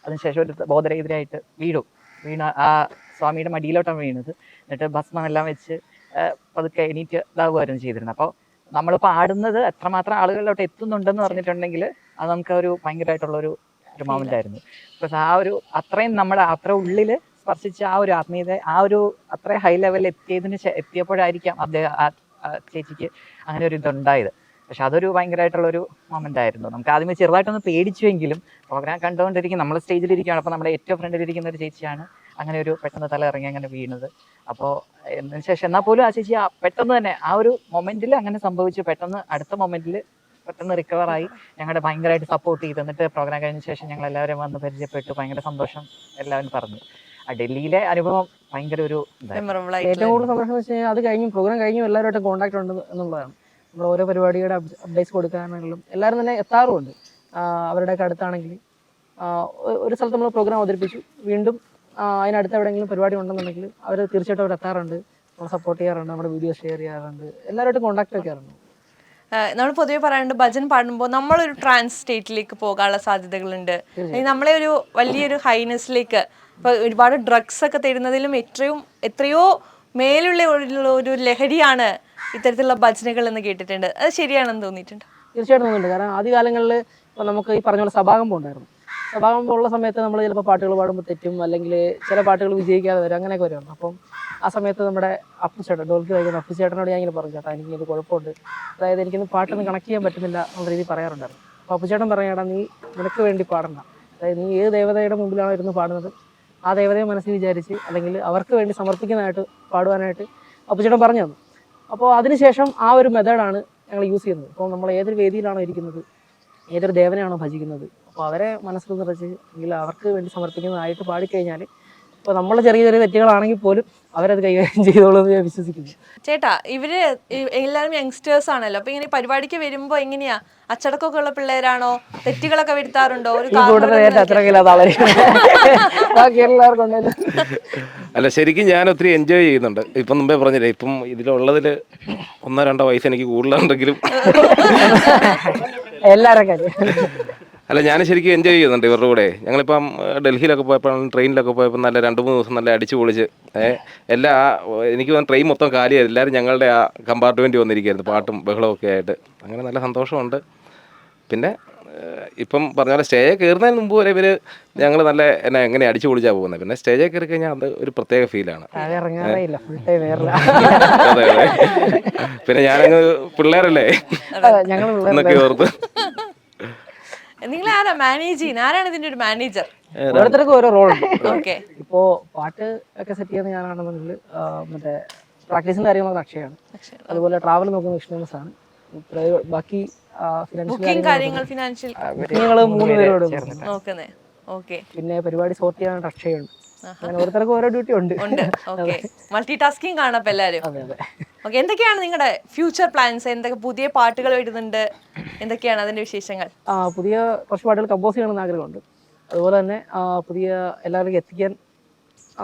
അതിനുശേഷം ഒരു ബോധരഹിതരായിട്ട് വീണ ആ സ്വാമിയുടെ മടിയിലോട്ടാണ് വീണത്. എന്നിട്ട് ഭസ്മം എല്ലാം വെച്ച് പതുക്കെ എണീറ്റ് ഇതാവുമായിരുന്നു ചെയ്തിരുന്നത്. അപ്പോൾ നമ്മൾ പാടുന്നത് എത്രമാത്രം ആളുകളിലോട്ട് എത്തുന്നുണ്ടെന്ന് പറഞ്ഞിട്ടുണ്ടെങ്കിൽ അത് നമുക്ക് ഒരു ഭയങ്കരമായിട്ടുള്ളൊരു മൊമെന്റ് ആയിരുന്നു. ബിക്കോസ് ആ ഒരു അത്രയും നമ്മുടെ അത്ര ഉള്ളിൽ സ്പർശിച്ച ആ ഒരു ആത്മീയത, ആ ഒരു അത്രയും ഹൈ ലെവലിൽ എത്തിയപ്പോഴായിരിക്കാം അദ്ദേഹം ചേച്ചിക്ക് അങ്ങനെ ഒരു ഇതുണ്ടായത്. പക്ഷെ അതൊരു ഭയങ്കരമായിട്ടുള്ളൊരു മൊമെന്റ് ആയിരുന്നു. നമുക്ക് ആദ്യമേ ചെറുതായിട്ടൊന്ന് പേടിച്ചുവെങ്കിലും പ്രോഗ്രാം കണ്ടുകൊണ്ടിരിക്കും, നമ്മൾ സ്റ്റേജിലിരിക്കുകയാണ്. അപ്പോൾ നമ്മുടെ ഏറ്റവും ഫ്രണ്ടിലിരിക്കുന്ന ഒരു ചേച്ചിയാണ് അങ്ങനെ ഒരു പെട്ടെന്ന് തല ഇറങ്ങി അങ്ങനെ വീണത്. അപ്പോൾ എന്നതിന് ശേഷം എന്നാൽ പോലും ആ ചേച്ചി പെട്ടെന്ന് തന്നെ ആ ഒരു മൊമെന്റിൽ അങ്ങനെ സംഭവിച്ചു. പെട്ടെന്ന് അടുത്ത മൊമെന്റിൽ പെട്ടെന്ന് റിക്കവറായി ഞങ്ങളുടെ ഭയങ്കരമായിട്ട് സപ്പോർട്ട് ചെയ്ത്. എന്നിട്ട് പ്രോഗ്രാം കഴിഞ്ഞ ശേഷം ഞങ്ങൾ എല്ലാവരും വന്ന് പരിചയപ്പെട്ടു, ഭയങ്കര സന്തോഷം എല്ലാവരും പറഞ്ഞു. ആ ഡൽഹിയിലെ അനുഭവം ഭയങ്കര ഒരു ഏറ്റവും കൂടുതൽ സന്തോഷം എന്ന് വെച്ച് കഴിഞ്ഞാൽ അത് കഴിഞ്ഞു പ്രോഗ്രാം കഴിഞ്ഞു എല്ലാവരുമായിട്ട് കോൺടാക്ട് ഉണ്ട് എന്നുള്ളതാണ്. നമ്മൾ ഓരോ പരിപാടിയുടെ അപ്ഡേറ്റ്സ് കൊടുക്കാനാണെങ്കിലും എല്ലാവരും തന്നെ എത്താറുമുണ്ട്. അവരുടെയൊക്കെ അടുത്താണെങ്കിൽ ഒരു സ്ഥലത്ത് നമ്മൾ പ്രോഗ്രാം അവതരിപ്പിച്ചു, വീണ്ടും അതിനടുത്ത് എവിടെയെങ്കിലും പരിപാടി ഉണ്ടെന്നുണ്ടെങ്കിൽ അവർ തീർച്ചയായിട്ടും അവർ എത്താറുണ്ട്, നമ്മൾ സപ്പോർട്ട് ചെയ്യാറുണ്ട്, നമ്മുടെ വീഡിയോ ഷെയർ ചെയ്യാറുണ്ട്, എല്ലാവരുമായിട്ട് കോൺടാക്ട് വയ്ക്കാറുണ്ട്. നമ്മൾ പൊതുവെ പറയാറുണ്ട് ഭജൻ പാടുമ്പോൾ നമ്മളൊരു ട്രാൻസ് സ്റ്റേറ്റിലേക്ക് പോകാനുള്ള സാധ്യതകളുണ്ട്. നമ്മളെ ഒരു വലിയൊരു ഹൈനെസ്സിലേക്ക്, ഇപ്പൊ ഒരുപാട് ഡ്രഗ്സ് ഒക്കെ തരുന്നതിലും എത്രയോ മേലുള്ള ഒരു ലഹരിയാണ് ഇത്തരത്തിലുള്ള ഭജനകൾ എന്ന് കേട്ടിട്ടുണ്ട്. അത് ശരിയാണെന്ന് തോന്നിയിട്ടുണ്ട്? തീർച്ചയായിട്ടും തോന്നുന്നുണ്ട്. കാരണം ആദ്യകാലങ്ങളിൽ ഇപ്പോൾ നമുക്ക് ഈ പറഞ്ഞ പോലെ സഭാകമ്പം ഉണ്ടായിരുന്നു. സഭാകമ്പം ഉള്ള സമയത്ത് നമ്മൾ ചിലപ്പോൾ പാട്ടുകൾ പാടുമ്പോൾ തെറ്റും, അല്ലെങ്കിൽ ചില പാട്ടുകൾ വിജയിക്കാതെ വരും, അങ്ങനെയൊക്കെ വരുമായിരുന്നു. അപ്പം ആ സമയത്ത് നമ്മുടെ അപ്പുചേട്ടൻ, ഡോൽക്ക് വായിക്കുന്ന അപ്പുചേട്ടനോട് ഞാൻ ഇങ്ങനെ പറഞ്ഞു, ചേട്ടാ എനിക്കൊരു കുഴപ്പമുണ്ട്, അതായത് എനിക്കൊന്ന് പാട്ടൊന്നും കണക്ട് ചെയ്യാൻ പറ്റുന്നില്ല എന്നുള്ള രീതിയിൽ പറയാറുണ്ടായിരുന്നു. അപ്പോൾ അപ്പുചേട്ടൻ പറഞ്ഞേടാ, നീ നിനക്ക് വേണ്ടി പാടണ്ട, അതായത് നീ ഏത് ദേവതയുടെ മുമ്പിലാണോ ഇരുന്ന് പാടുന്നത് ആ ദേവതയെ മനസ്സിൽ വിചാരിച്ച് അല്ലെങ്കിൽ അവർക്ക് വേണ്ടി സമർപ്പിക്കുന്നതായിട്ട് പാടുവാനായിട്ട് അപ്പുചേട്ടൻ പറഞ്ഞു തന്നു. അപ്പോൾ അതിനുശേഷം ആ ഒരു മെത്തേഡാണ് ഞങ്ങൾ യൂസ് ചെയ്യുന്നത്. ഇപ്പോൾ നമ്മൾ ഏതൊരു വേദിയിലാണോ ഇരിക്കുന്നത്, ഏതൊരു ദേവനെയാണോ ഭജിക്കുന്നത്, അപ്പോൾ അവരെ മനസ്സിൽ നിറച്ച് അല്ലെങ്കിൽ അവർക്ക് വേണ്ടി സമർപ്പിക്കുന്നതായിട്ട് പാടിക്കഴിഞ്ഞാൽ ഇപ്പോൾ നമ്മളെ ചെറിയ ചെറിയ തെറ്റുകളാണെങ്കിൽ പോലും അവരത് കൈകാര്യം ചെയ്തോളൂ എന്ന് ഞാൻ വിശ്വസിക്കുന്നു. ചേട്ടാ, ഇവര് എല്ലാവരും യങ്സ്റ്റേഴ്സ് ആണല്ലോ, അപ്പൊ ഇങ്ങനെ പരിപാടിക്ക് വരുമ്പോ എങ്ങനെയാ, അച്ചടക്കമൊക്കെ ഉള്ള പിള്ളേരാണോ, തെറ്റുകളൊക്കെ വരുത്താറുണ്ടോ? അല്ല, ശരിക്കും ഞാൻ ഒത്തിരി എൻജോയ് ചെയ്യുന്നുണ്ട്. ഇപ്പം മുമ്പേ പറഞ്ഞില്ലേ, ഇപ്പം ഇതിലുള്ളതിൽ 1-2 വയസ്സ് എനിക്ക് കൂടുതലുണ്ടെങ്കിലും അല്ല, ഞാൻ ശരിക്കും എൻജോയ് ചെയ്യുന്നുണ്ട് ഇവരുടെ കൂടെ. ഞങ്ങളിപ്പം ഡൽഹിയിലൊക്കെ പോയപ്പോൾ, ട്രെയിനിലൊക്കെ പോയപ്പോൾ നല്ല 2-3 ദിവസം നല്ല അടിച്ചു പൊളിച്ച് എനിക്ക് ട്രെയിൻ മൊത്തം കാലിയായിരുന്നു. എല്ലാവരും ഞങ്ങളുടെ ആ കമ്പാർട്ട്മെൻറ്റ് വന്നിരിക്കുകയായിരുന്നു, പാട്ടും ബഹളവും ഒക്കെ ആയിട്ട്. അങ്ങനെ നല്ല സന്തോഷമുണ്ട്. പിന്നെ ഇപ്പം പറഞ്ഞ പോലെ സ്റ്റേജിൽ കയറുന്നതിന് മുമ്പ് വരെ ഇവർ ഞങ്ങൾ നല്ല എങ്ങനെ അടിച്ചു പൊളിച്ചാണ് പോകുന്നത്. പിന്നെ സ്റ്റേജിൽ കയറി കഴിഞ്ഞാൽ അത് ഒരു പ്രത്യേക ഫീലാണ്. അതെ അതെ. പിന്നെ ഞാനങ്ങ് പിള്ളേരല്ലേ എന്നൊക്കെ ഓർത്ത്. നിങ്ങൾ ആരാ മാനേജ് ചെയ്യുന്നത്? ആരാണ് ഇതിന്റെ ഒരു മാനേജർ? ഓരോരുത്തർക്കും ഓരോ റോൾ ഉണ്ട്. ഓക്കെ, ഇപ്പോ പാട്ട് ഒക്കെ സെറ്റ് ചെയ്യുന്ന ഞാനാണെന്നുണ്ടെങ്കിൽ മറ്റേ പ്രാക്ടീസിന്റെ കാര്യങ്ങളൊക്കെ അക്ഷയാണ്. അതുപോലെ ട്രാവൽ നോക്കുന്ന വിഷ്ണുസ് ആണ്. ബാക്കി ഫിനാൻഷ്യൽ ഞങ്ങൾ 3 പേരോട് നോക്കുന്നേ. ഓക്കെ, പിന്നെ പരിപാടി സോർട്ട് ചെയ്യാനായിട്ട് അക്ഷയുണ്ട്. അങ്ങനെ ഓരോരുത്തർക്കും ഓരോ ഡ്യൂട്ടി ഉണ്ട്. മൾട്ടി ടാസ്കിങ് കാണാം എല്ലാവരും. ഓക്കെ, എന്തൊക്കെയാണ് നിങ്ങളുടെ ഫ്യൂച്ചർ പ്ലാൻസ്? എന്തൊക്കെ പുതിയ പാട്ടുകൾ വരുന്നുണ്ട്? എന്തൊക്കെയാണ് അതിന്റെ വിശേഷങ്ങൾ? പുതിയ കുറച്ച് പാട്ടുകൾ കമ്പോസ് ചെയ്യണമെന്ന് ആഗ്രഹമുണ്ട്. അതുപോലെ തന്നെ പുതിയ എല്ലാവർക്കും എത്തിക്കാൻ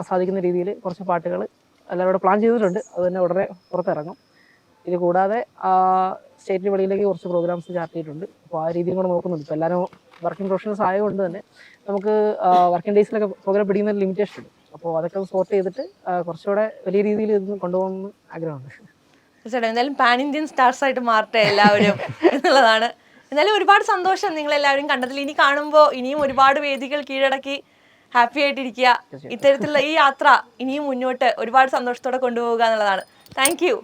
സാധിക്കുന്ന രീതിയിൽ കുറച്ച് പാട്ടുകൾ എല്ലാവരോടും പ്ലാൻ ചെയ്തിട്ടുണ്ട്. അത് തന്നെ ഉടനെ പുറത്തിറങ്ങും. ഇത് കൂടാതെ സ്റ്റേറ്റിന് വെളിയിലേക്ക് കുറച്ച് പ്രോഗ്രാംസ് ചാർട്ട് ചെയ്തിട്ടുണ്ട്. അപ്പോൾ ആ രീതിയിൽ കൂടെ നോക്കുന്നുണ്ട്. ഇപ്പോൾ എല്ലാവരും വർക്കിംഗ് പ്രൊഫഷണൽസ് ആയതുകൊണ്ട് തന്നെ നമുക്ക് വർക്കിംഗ് ഡേയ്സിലൊക്കെ പ്രോഗ്രാം പിടിക്കുന്ന ഒരു ലിമിറ്റേഷൻ ഉണ്ട്. അപ്പോൾ അതൊക്കെ സോർട്ട് ചെയ്തിട്ട് കുറച്ചുകൂടെ വലിയ രീതിയിൽ ഇത് കൊണ്ടുപോകണമെന്ന് ആഗ്രഹമുണ്ട്. തീർച്ചയായിട്ടും എന്തായാലും പാൻ ഇന്ത്യൻ സ്റ്റാർസ് ആയിട്ട് മാറട്ടെ എല്ലാവരും എന്നുള്ളതാണ്. എന്നാലും ഒരുപാട് സന്തോഷം നിങ്ങളെല്ലാവരും കണ്ടതിൽ. ഇനി കാണുമ്പോൾ ഇനിയും ഒരുപാട് വേദികൾ കീഴടക്കി ഹാപ്പി ആയിട്ടിരിക്കുക. ഇത്തരത്തിലുള്ള ഈ യാത്ര ഇനിയും മുന്നോട്ട് ഒരുപാട് സന്തോഷത്തോടെ കൊണ്ടുപോകുക എന്നുള്ളതാണ്. Thank you.